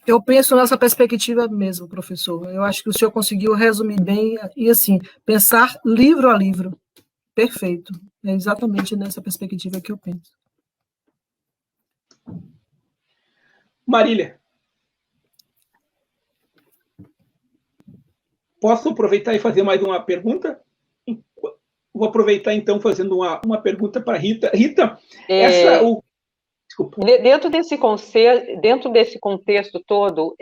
Eu penso nessa perspectiva mesmo, professor. Eu acho que o senhor conseguiu resumir bem e, assim, pensar livro a livro. Perfeito. É exatamente nessa perspectiva que eu penso. Marília. Posso aproveitar e fazer mais uma pergunta? Vou aproveitar, então, fazendo uma pergunta para a Rita. Rita, desculpa. Dentro desse contexto todo,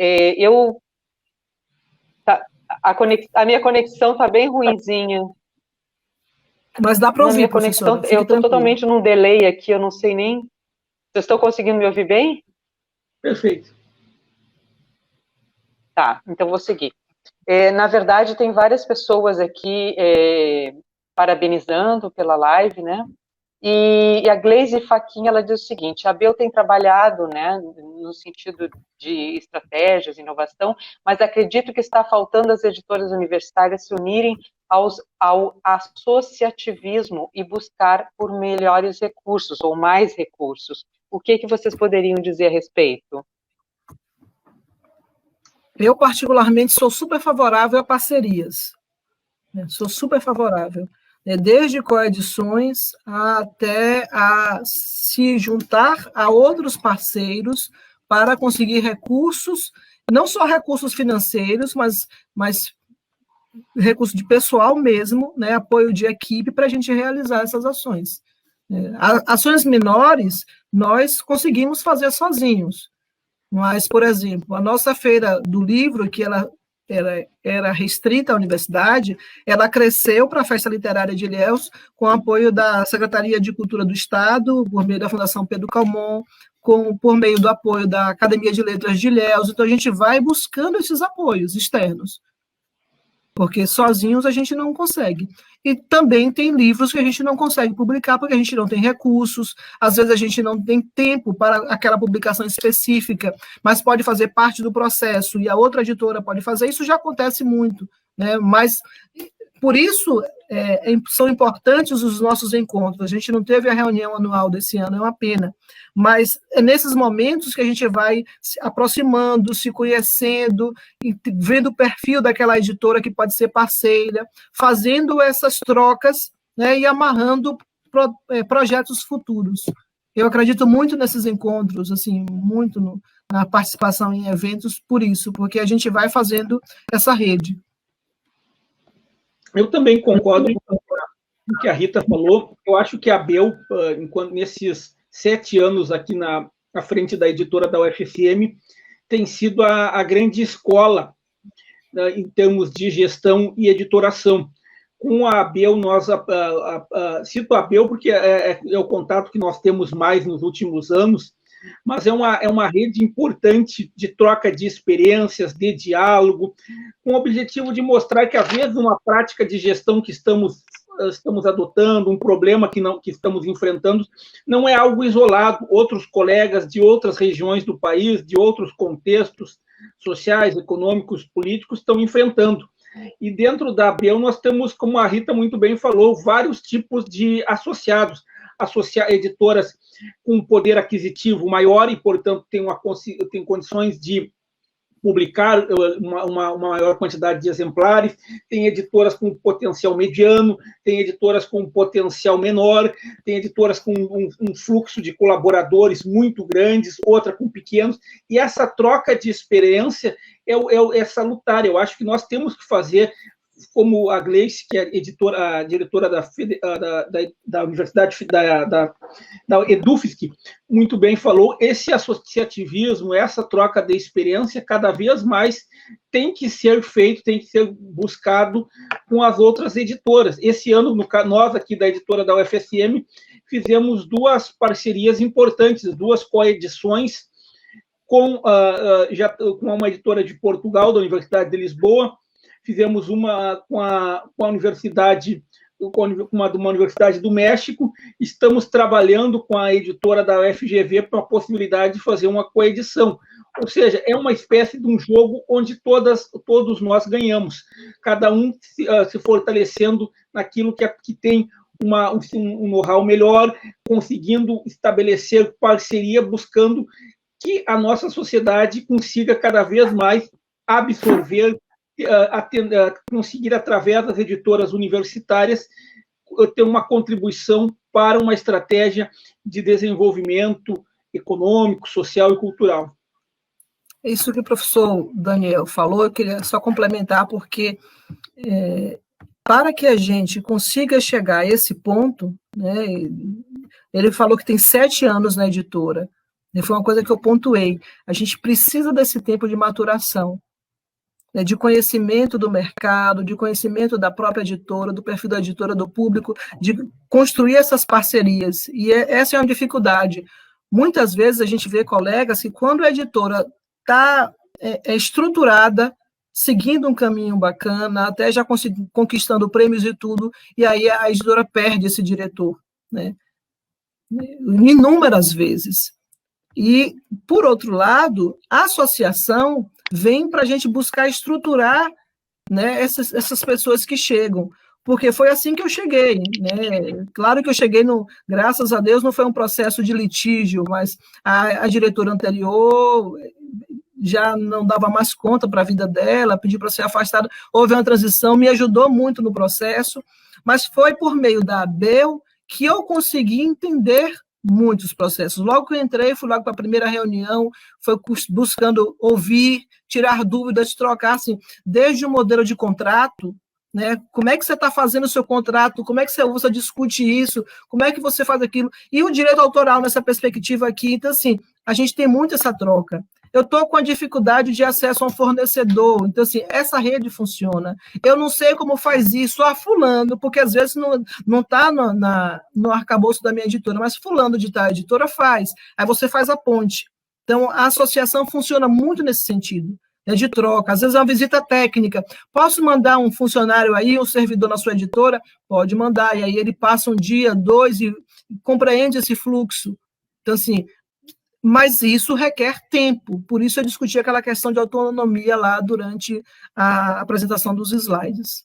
a minha conexão está bem ruinzinha. Mas dá para ouvir, professora. Eu estou totalmente num delay aqui, eu não sei nem... Vocês estão conseguindo me ouvir bem? Perfeito. Tá, então vou seguir. Na verdade, tem várias pessoas aqui parabenizando pela live, né? E a Gleise Faquinha, ela diz o seguinte: a ABEL tem trabalhado, né, no sentido de estratégias, inovação, mas acredito que está faltando as editoras universitárias se unirem ao associativismo e buscar por melhores recursos, ou mais recursos. O que vocês poderiam dizer a respeito? Eu, particularmente, sou super favorável a parcerias. Sou super favorável. Desde coedições até a se juntar a outros parceiros para conseguir recursos, não só recursos financeiros, mas recursos de pessoal mesmo, né, apoio de equipe para a gente realizar essas ações. Ações menores, nós conseguimos fazer sozinhos, mas, por exemplo, a nossa feira do livro, que ela era restrita à universidade, ela cresceu para a Festa Literária de Ilhéus, com apoio da Secretaria de Cultura do Estado, por meio da Fundação Pedro Calmon, por meio do apoio da Academia de Letras de Ilhéus. Então, a gente vai buscando esses apoios externos, porque sozinhos a gente não consegue. E também tem livros que a gente não consegue publicar, porque a gente não tem recursos, às vezes a gente não tem tempo para aquela publicação específica, mas pode fazer parte do processo, e a outra editora pode fazer, isso já acontece muito, né? Mas, por isso, são importantes os nossos encontros. A gente não teve a reunião anual desse ano, é uma pena, mas é nesses momentos que a gente vai se aproximando, se conhecendo, vendo o perfil daquela editora que pode ser parceira, fazendo essas trocas, né, e amarrando projetos futuros. Eu acredito muito nesses encontros, assim, muito na participação em eventos, por isso, porque a gente vai fazendo essa rede. Eu também concordo com o que a Rita falou. Eu acho que a ABEL, nesses 7 anos aqui na frente da editora da UFSM, tem sido a grande escola, né, em termos de gestão e editoração. Com a ABEL, cito a ABEL porque é o contato que nós temos mais nos últimos anos, mas é uma rede importante de troca de experiências, de diálogo, com o objetivo de mostrar que, às vezes, uma prática de gestão que estamos adotando, um problema que estamos enfrentando, não é algo isolado. Outros colegas de outras regiões do país, de outros contextos sociais, econômicos, políticos, estão enfrentando. E dentro da ABEL nós temos, como a Rita muito bem falou, vários tipos de associados, editoras com poder aquisitivo maior e, portanto, tem condições de publicar uma maior quantidade de exemplares, tem editoras com potencial mediano, tem editoras com potencial menor, tem editoras com um fluxo de colaboradores muito grandes, outra com pequenos, e essa troca de experiência é salutar. Eu acho que nós temos que fazer, como a Gleice, que é a diretora da Universidade, da EDUFSC, muito bem falou, esse associativismo, essa troca de experiência, cada vez mais tem que ser feito, tem que ser buscado com as outras editoras. Esse ano, nós aqui da editora da UFSM, fizemos 2 parcerias importantes, 2 coedições com uma editora de Portugal, da Universidade de Lisboa. Fizemos uma com a universidade, uma universidade do México. Estamos trabalhando com a editora da UFGV para a possibilidade de fazer uma coedição. Ou seja, é uma espécie de um jogo onde todos nós ganhamos, cada um se fortalecendo naquilo que tem um know-how melhor, conseguindo estabelecer parceria, buscando que a nossa sociedade consiga cada vez mais absorver, conseguir, através das editoras universitárias, ter uma contribuição para uma estratégia de desenvolvimento econômico, social e cultural. Isso que o professor Daniel falou, eu queria só complementar, porque para que a gente consiga chegar a esse ponto, né, ele falou que tem 7 anos na editora, né, foi uma coisa que eu pontuei, a gente precisa desse tempo de maturação, né, de conhecimento do mercado, de conhecimento da própria editora, do perfil da editora, do público, de construir essas parcerias, e essa é uma dificuldade. Muitas vezes a gente vê colegas que, quando a editora está estruturada, seguindo um caminho bacana, até já conquistando prêmios e tudo, e aí a editora perde esse diretor, né? Inúmeras vezes. E, por outro lado, a associação vem para a gente buscar estruturar, né, essas pessoas que chegam, porque foi assim que eu cheguei, né? Claro que eu cheguei, graças a Deus, não foi um processo de litígio, mas a diretora anterior já não dava mais conta para a vida dela, pediu para ser afastada, houve uma transição, me ajudou muito no processo, mas foi por meio da ABEL que eu consegui entender muitos processos. Logo que eu entrei, fui logo para a primeira reunião, foi buscando ouvir, tirar dúvidas, trocar, assim, desde o modelo de contrato, né? Como é que você está fazendo o seu contrato, como é que você discute isso, como é que você faz aquilo, e o direito autoral nessa perspectiva aqui. Então, assim, a gente tem muito essa troca. Eu estou com a dificuldade de acesso a um fornecedor, então, assim, essa rede funciona. Eu não sei como faz isso, fulano, porque às vezes não está no arcabouço da minha editora, mas fulano de tal editora faz, aí você faz a ponte. Então, a associação funciona muito nesse sentido, né, de troca. Às vezes é uma visita técnica. Posso mandar um funcionário aí, um servidor na sua editora? Pode mandar, e aí ele passa um dia, 2, e compreende esse fluxo. Então, assim, mas isso requer tempo, por isso eu discuti aquela questão de autonomia lá durante a apresentação dos slides.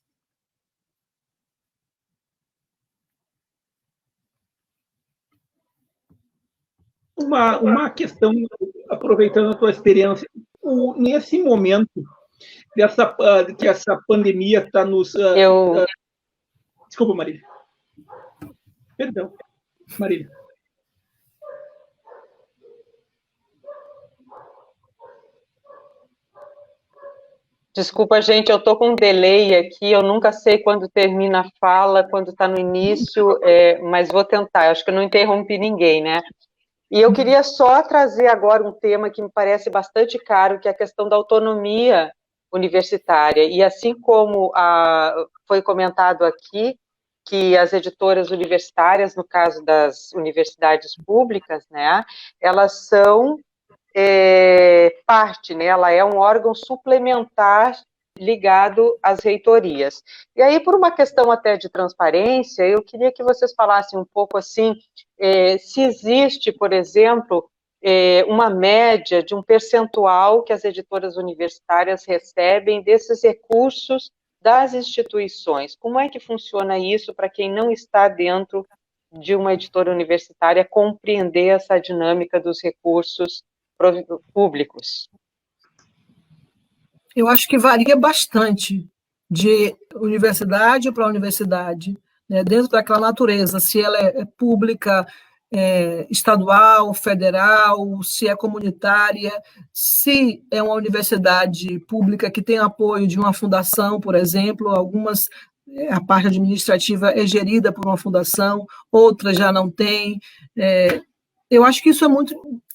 Uma questão, aproveitando a tua experiência, nesse momento que essa pandemia está nos... Desculpa, Marília. Perdão, Marília. Desculpa, gente, eu estou com um delay aqui, eu nunca sei quando termina a fala, quando está no início, mas vou tentar, acho que eu não interrompi ninguém, né? E eu queria só trazer agora um tema que me parece bastante caro, que é a questão da autonomia universitária. E assim como foi comentado aqui, que as editoras universitárias, no caso das universidades públicas, né, elas são parte, né, ela é um órgão suplementar ligado às reitorias. E aí, por uma questão até de transparência, eu queria que vocês falassem um pouco assim, se existe, por exemplo, uma média de um percentual que as editoras universitárias recebem desses recursos das instituições. Como é que funciona isso para quem não está dentro de uma editora universitária compreender essa dinâmica dos recursos públicos? Eu acho que varia bastante de universidade para universidade, né, dentro daquela natureza, se ela é pública, estadual, federal, se é comunitária, se é uma universidade pública que tem apoio de uma fundação, por exemplo, algumas, a parte administrativa é gerida por uma fundação, outras já não tem. Eu acho que isso é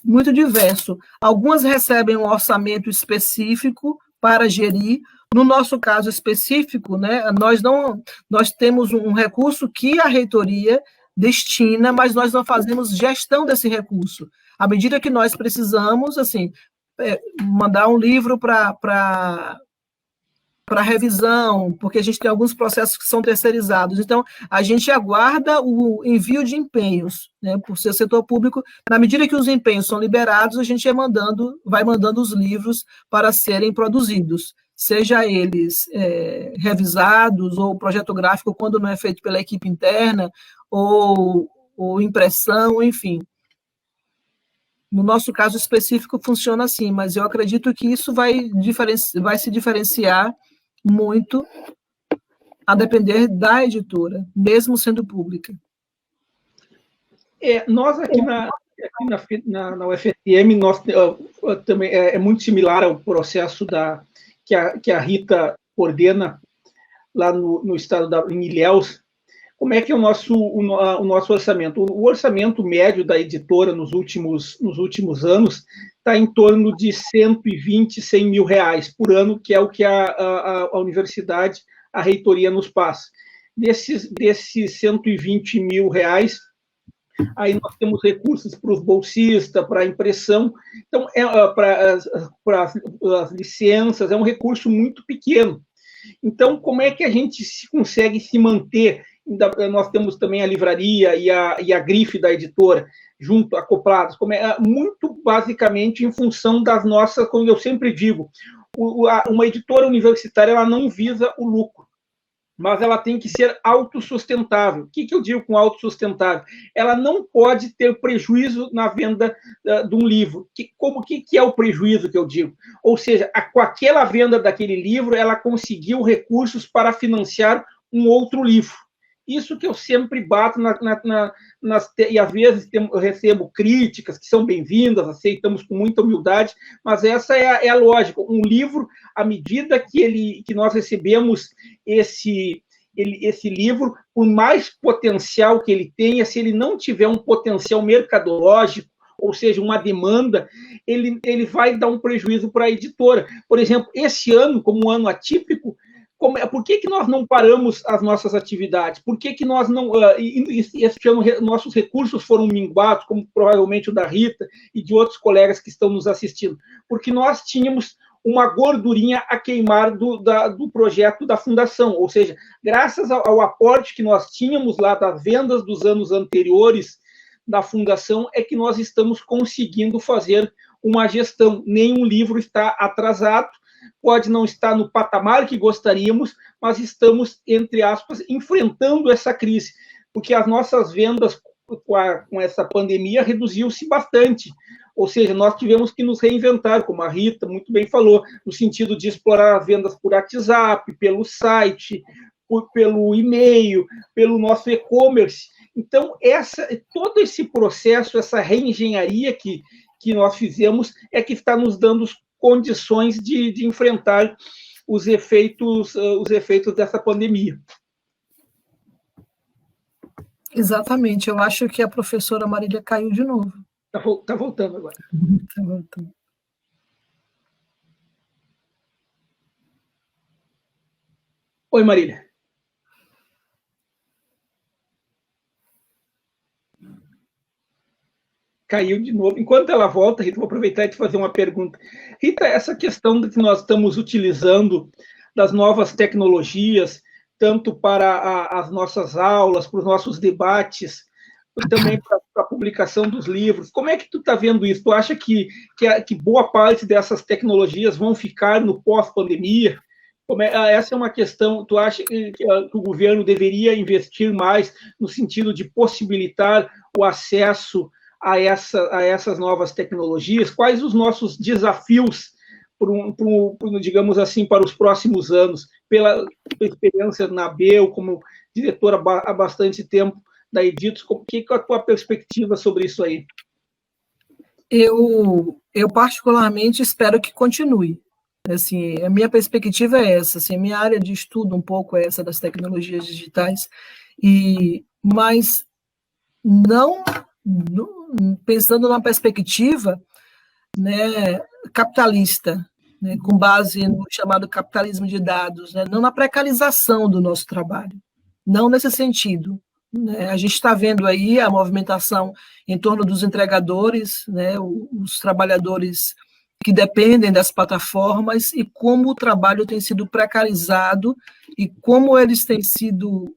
muito diverso. Algumas recebem um orçamento específico para gerir. No nosso caso específico, né, nós temos um recurso que a reitoria destina, mas nós não fazemos gestão desse recurso. À medida que nós precisamos, assim, mandar um livro para revisão, porque a gente tem alguns processos que são terceirizados. Então, a gente aguarda o envio de empenhos, né, por ser setor público. Na medida que os empenhos são liberados, a gente vai mandando os livros para serem produzidos, seja eles revisados, ou projeto gráfico, quando não é feito pela equipe interna, ou impressão, enfim. No nosso caso específico, funciona assim, mas eu acredito que isso vai se diferenciar muito a depender da editora, mesmo sendo pública. Nós aqui na aqui na UFSM nós também é muito similar ao processo que a Rita coordena lá no estado em Ilhéus. Como é que é o nosso orçamento? O orçamento médio da editora nos últimos anos está em torno de 120, 100 mil reais por ano, que é o que a universidade, a reitoria nos passa. Desses 120 mil reais, aí nós temos recursos para os bolsistas, para a impressão, então, para as licenças, é um recurso muito pequeno. Então, como é que a gente consegue se manter? Nós temos também a livraria e a grife da editora, junto, acoplados, muito basicamente em função das nossas, como eu sempre digo, uma editora universitária ela não visa o lucro, mas ela tem que ser autossustentável. O que eu digo com autossustentável? Ela não pode ter prejuízo na venda de um livro. O que é o prejuízo que eu digo? Ou seja, com aquela venda daquele livro, ela conseguiu recursos para financiar um outro livro. Isso que eu sempre bato e às vezes eu recebo críticas que são bem-vindas, aceitamos com muita humildade, mas essa é a lógica. Um livro, à medida que nós recebemos esse livro, por mais potencial que ele tenha, se ele não tiver um potencial mercadológico, ou seja, uma demanda, ele vai dar um prejuízo para a editora. Por exemplo, esse ano, como um ano atípico, por que nós não paramos as nossas atividades? Por que nós não... Este ano, nossos recursos foram minguados, como provavelmente o da Rita e de outros colegas que estão nos assistindo? Porque nós tínhamos uma gordurinha a queimar do projeto da Fundação, ou seja, graças ao aporte que nós tínhamos lá das vendas dos anos anteriores da Fundação, é que nós estamos conseguindo fazer uma gestão. Nenhum livro está atrasado, pode não estar no patamar que gostaríamos, mas estamos, entre aspas, enfrentando essa crise, porque as nossas vendas com essa pandemia reduziu-se bastante, ou seja, nós tivemos que nos reinventar, como a Rita muito bem falou, no sentido de explorar as vendas por WhatsApp, pelo site, pelo e-mail, pelo nosso e-commerce. Então, todo esse processo, essa reengenharia que nós fizemos, é que está nos dando condições de enfrentar os efeitos dessa pandemia. Exatamente. Eu acho que a professora Marília caiu de novo. Está voltando agora. Está voltando. Oi, Marília. Caiu de novo. Enquanto ela volta, Rita, vou aproveitar e te fazer uma pergunta. Rita, essa questão que nós estamos utilizando das novas tecnologias, tanto para as nossas aulas, para os nossos debates, também para a publicação dos livros, como é que tu está vendo isso? Tu acha que boa parte dessas tecnologias vão ficar no pós-pandemia? Essa é uma questão. Tu acha que o governo deveria investir mais no sentido de possibilitar o acesso a essas novas tecnologias? Quais os nossos desafios, digamos assim, para os próximos anos? Pela experiência na ABEL, como diretora há bastante tempo da Editos, que é a tua perspectiva sobre isso aí? Eu particularmente espero que continue. Assim, a minha perspectiva é essa, assim, a minha área de estudo um pouco é essa das tecnologias digitais, mas não pensando numa perspectiva, né, capitalista, né, com base no chamado capitalismo de dados, né, não na precarização do nosso trabalho, não nesse sentido. Né, a gente está vendo aí a movimentação em torno dos entregadores, né, os trabalhadores que dependem das plataformas e como o trabalho tem sido precarizado e como eles têm sido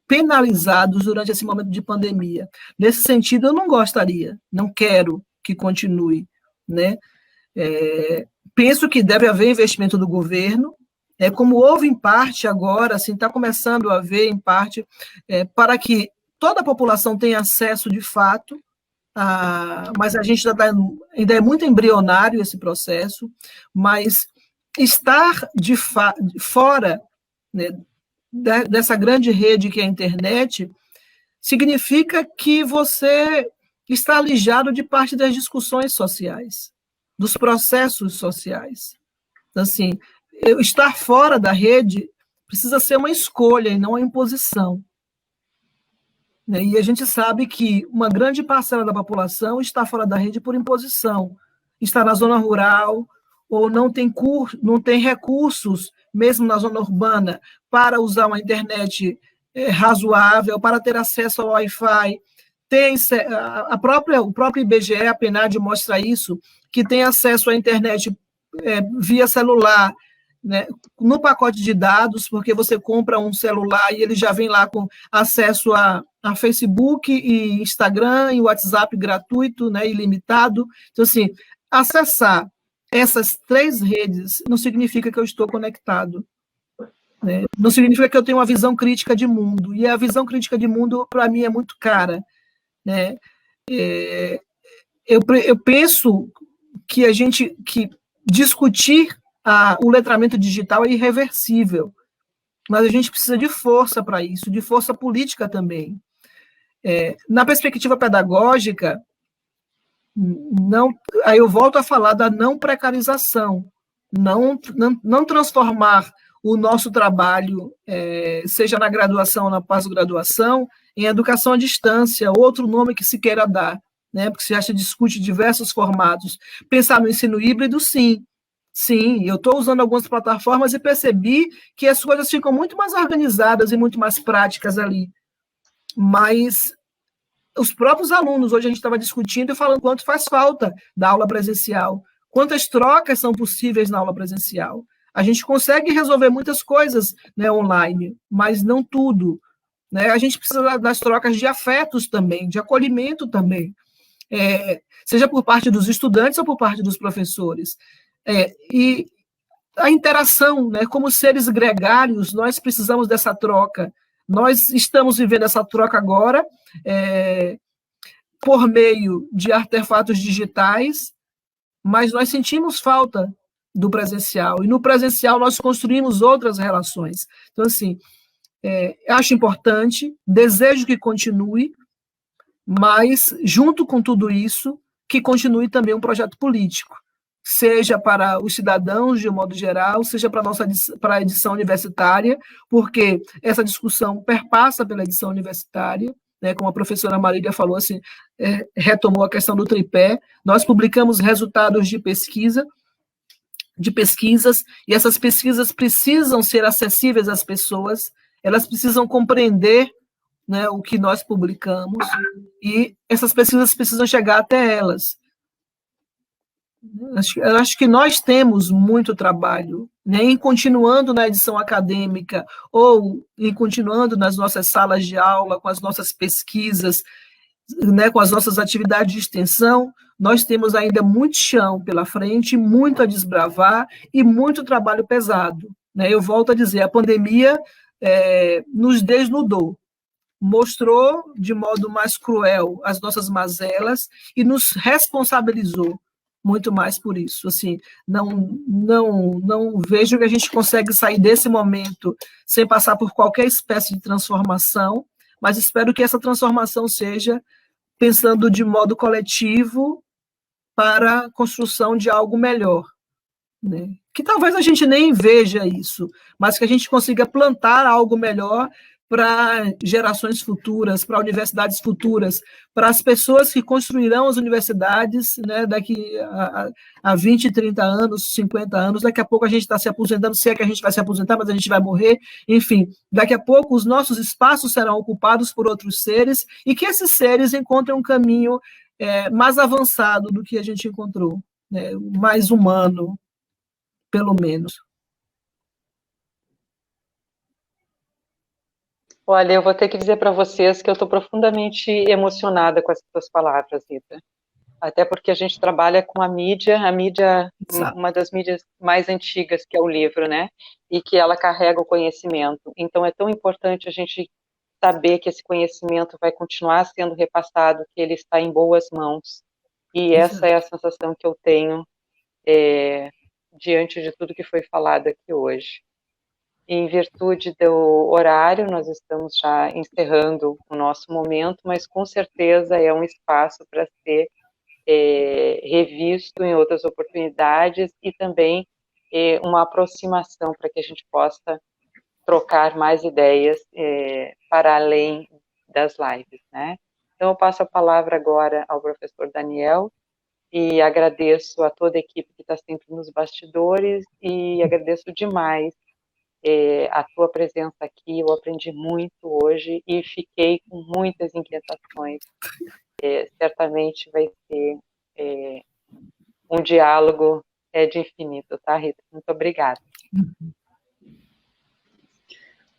penalizados durante esse momento de pandemia. Nesse sentido, eu não gostaria, não quero que continue. Né? Penso que deve haver investimento do governo, como houve em parte agora, assim, está começando a haver em parte, para que toda a população tenha acesso de fato, mas a gente ainda é muito embrionário esse processo, mas estar fora, né, dessa grande rede que é a internet significa que você está alijado de parte das discussões sociais, dos processos sociais. Então, assim, estar fora da rede precisa ser uma escolha e não uma imposição. E a gente sabe que uma grande parcela da população está fora da rede por imposição, está na zona rural, ou não tem recursos, mesmo na zona urbana, para usar uma internet razoável, para ter acesso ao Wi-Fi. O próprio IBGE, a PNAD, mostra isso, que tem acesso à internet via celular, né, no pacote de dados, porque você compra um celular e ele já vem lá com acesso a Facebook e Instagram e WhatsApp gratuito, né, ilimitado. Então, assim, acessar essas 3 redes não significa que eu estou conectado, né? Não significa que eu tenho uma visão crítica de mundo, e a visão crítica de mundo, para mim, é muito cara, né? Eu penso que que discutir o letramento digital é irreversível, mas a gente precisa de força para isso, de força política também. Na perspectiva pedagógica, aí eu volto a falar da não precarização, não transformar o nosso trabalho, seja na graduação ou na pós-graduação, em educação à distância, outro nome que se queira dar, né? Porque se acha discute diversos formatos. Pensar no ensino híbrido, sim. Sim, eu estou usando algumas plataformas e percebi que as coisas ficam muito mais organizadas e muito mais práticas ali. Mas os próprios alunos, hoje a gente estava discutindo e falando quanto faz falta da aula presencial, quantas trocas são possíveis na aula presencial. A gente consegue resolver muitas coisas, né, online, mas não tudo, né? A gente precisa das trocas de afetos também, de acolhimento também, seja por parte dos estudantes ou por parte dos professores. E a interação, né, como seres gregários, nós precisamos dessa troca. Nós estamos vivendo essa troca agora, por meio de artefatos digitais, mas nós sentimos falta do presencial, e no presencial nós construímos outras relações. Então, assim, acho importante, desejo que continue, mas, junto com tudo isso, que continue também um projeto político, seja para os cidadãos, de um modo geral, seja para a edição universitária, porque essa discussão perpassa pela edição universitária, né, como a professora Marília falou, assim, retomou a questão do tripé. Nós publicamos resultados de pesquisas, e essas pesquisas precisam ser acessíveis às pessoas, elas precisam compreender, né, o que nós publicamos, e essas pesquisas precisam chegar até elas. Eu acho que nós temos muito trabalho, né, em continuando na edição acadêmica, ou em continuando nas nossas salas de aula, com as nossas pesquisas, né, com as nossas atividades de extensão. Nós temos ainda muito chão pela frente, muito a desbravar e muito trabalho pesado, né? Eu volto a dizer, a pandemia nos desnudou, mostrou de modo mais cruel as nossas mazelas e nos responsabilizou muito mais por isso. Assim, não vejo que a gente consegue sair desse momento sem passar por qualquer espécie de transformação, mas espero que essa transformação seja pensando de modo coletivo para a construção de algo melhor, né? Que talvez a gente nem veja isso, mas que a gente consiga plantar algo melhor para gerações futuras, para universidades futuras, para as pessoas que construirão as universidades, né, daqui a 20, 30 anos, 50 anos. Daqui a pouco a gente está se aposentando, se é que a gente vai se aposentar, mas a gente vai morrer. Enfim, daqui a pouco os nossos espaços serão ocupados por outros seres, e que esses seres encontrem um caminho mais avançado do que a gente encontrou, né, mais humano, pelo menos. Olha, eu vou ter que dizer para vocês que eu estou profundamente emocionada com essas suas palavras, Rita. Até porque a gente trabalha com a mídia, uma das mídias mais antigas, que é o livro, né? E que ela carrega o conhecimento. Então, é tão importante a gente saber que esse conhecimento vai continuar sendo repassado, que ele está em boas mãos. E essa é a sensação que eu tenho diante de tudo que foi falado aqui hoje. em virtude do horário, nós estamos já encerrando o nosso momento, mas com certeza é um espaço para ser revisto em outras oportunidades e também uma aproximação para que a gente possa trocar mais ideias para além das lives, né? Então, eu passo a palavra agora ao professor Daniel e agradeço a toda a equipe que está sempre nos bastidores e agradeço demais a tua presença aqui. Eu aprendi muito hoje e fiquei com muitas inquietações. Certamente vai ser um diálogo de infinito, tá, Rita? Muito obrigada.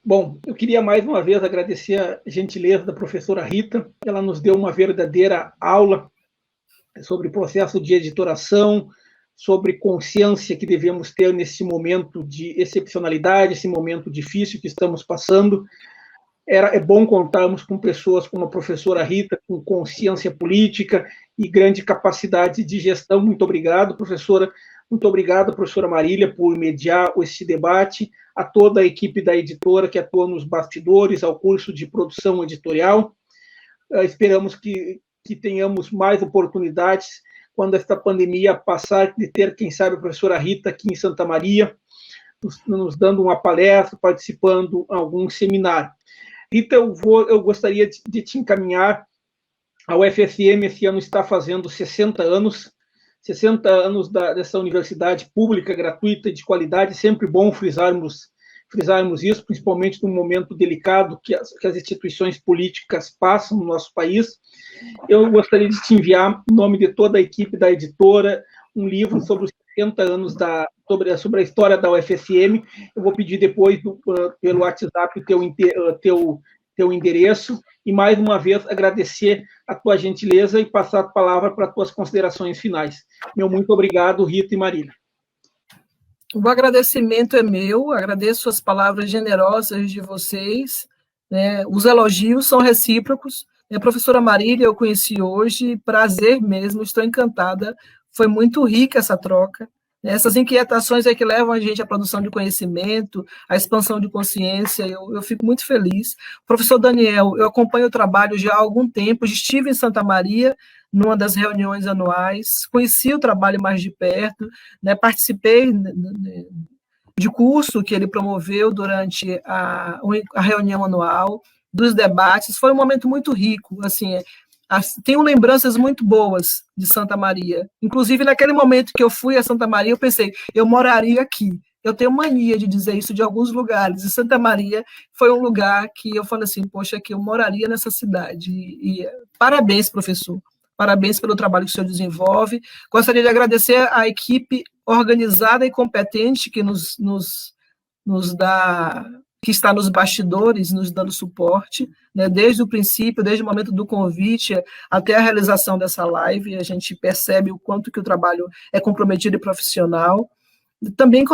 Bom, eu queria mais uma vez agradecer a gentileza da professora Rita. Ela nos deu uma verdadeira aula sobre processo de editoração, sobre consciência que devemos ter nesse momento de excepcionalidade, esse momento difícil que estamos passando. É bom contarmos com pessoas como a professora Rita, com consciência política e grande capacidade de gestão. Muito obrigado, professora. Muito obrigado, professora Marília, por mediar esse debate, a toda a equipe da editora que atua nos bastidores, ao curso de produção editorial. Esperamos que tenhamos mais oportunidades quando esta pandemia passar, de ter, quem sabe, a professora Rita aqui em Santa Maria, nos dando uma palestra, participando em algum seminário. Rita, eu gostaria de te encaminhar. A UFSM esse ano está fazendo 60 anos dessa universidade pública, gratuita e de qualidade. Sempre bom frisarmos isso, principalmente num momento delicado que as instituições políticas passam no nosso país. Eu gostaria de te enviar, em nome de toda a equipe da editora, um livro sobre os 60 anos sobre a história da UFSM. Eu vou pedir depois pelo WhatsApp o teu endereço e, mais uma vez, agradecer a tua gentileza e passar a palavra para as tuas considerações finais. Meu muito obrigado, Rita e Marília. O agradecimento é meu, agradeço as palavras generosas de vocês, né? Os elogios são recíprocos. A professora Marília eu conheci hoje, prazer mesmo, estou encantada, foi muito rica essa troca. Essas inquietações é que levam a gente à produção de conhecimento, à expansão de consciência, eu fico muito feliz. Professor Daniel, eu acompanho o trabalho já há algum tempo, estive em Santa Maria, numa das reuniões anuais, conheci o trabalho mais de perto, né, participei de curso que ele promoveu durante a reunião anual, dos debates, foi um momento muito rico, assim, tenho lembranças muito boas de Santa Maria. Inclusive, naquele momento que eu fui a Santa Maria, eu pensei, eu moraria aqui. Eu tenho mania de dizer isso de alguns lugares. E Santa Maria foi um lugar que eu falei assim, poxa, que eu moraria nessa cidade. E parabéns, professor. Parabéns pelo trabalho que o senhor desenvolve. Gostaria de agradecer à equipe organizada e competente que nos dá, que está nos bastidores, nos dando suporte, né, desde o princípio, desde o momento do convite até a realização dessa live, a gente percebe o quanto que o trabalho é comprometido e profissional. Também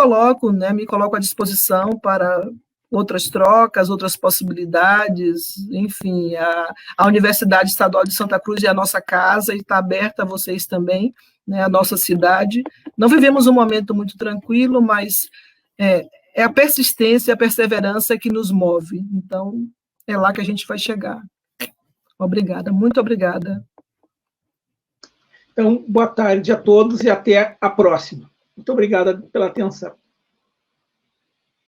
me coloco à disposição para outras trocas, outras possibilidades, enfim, a Universidade Estadual de Santa Cruz é a nossa casa e está aberta a vocês também, né, a nossa cidade. Não vivemos um momento muito tranquilo, mas é a persistência, a perseverança que nos move. Então, é lá que a gente vai chegar. Obrigada, muito obrigada. Então, boa tarde a todos e até a próxima. Muito obrigada pela atenção.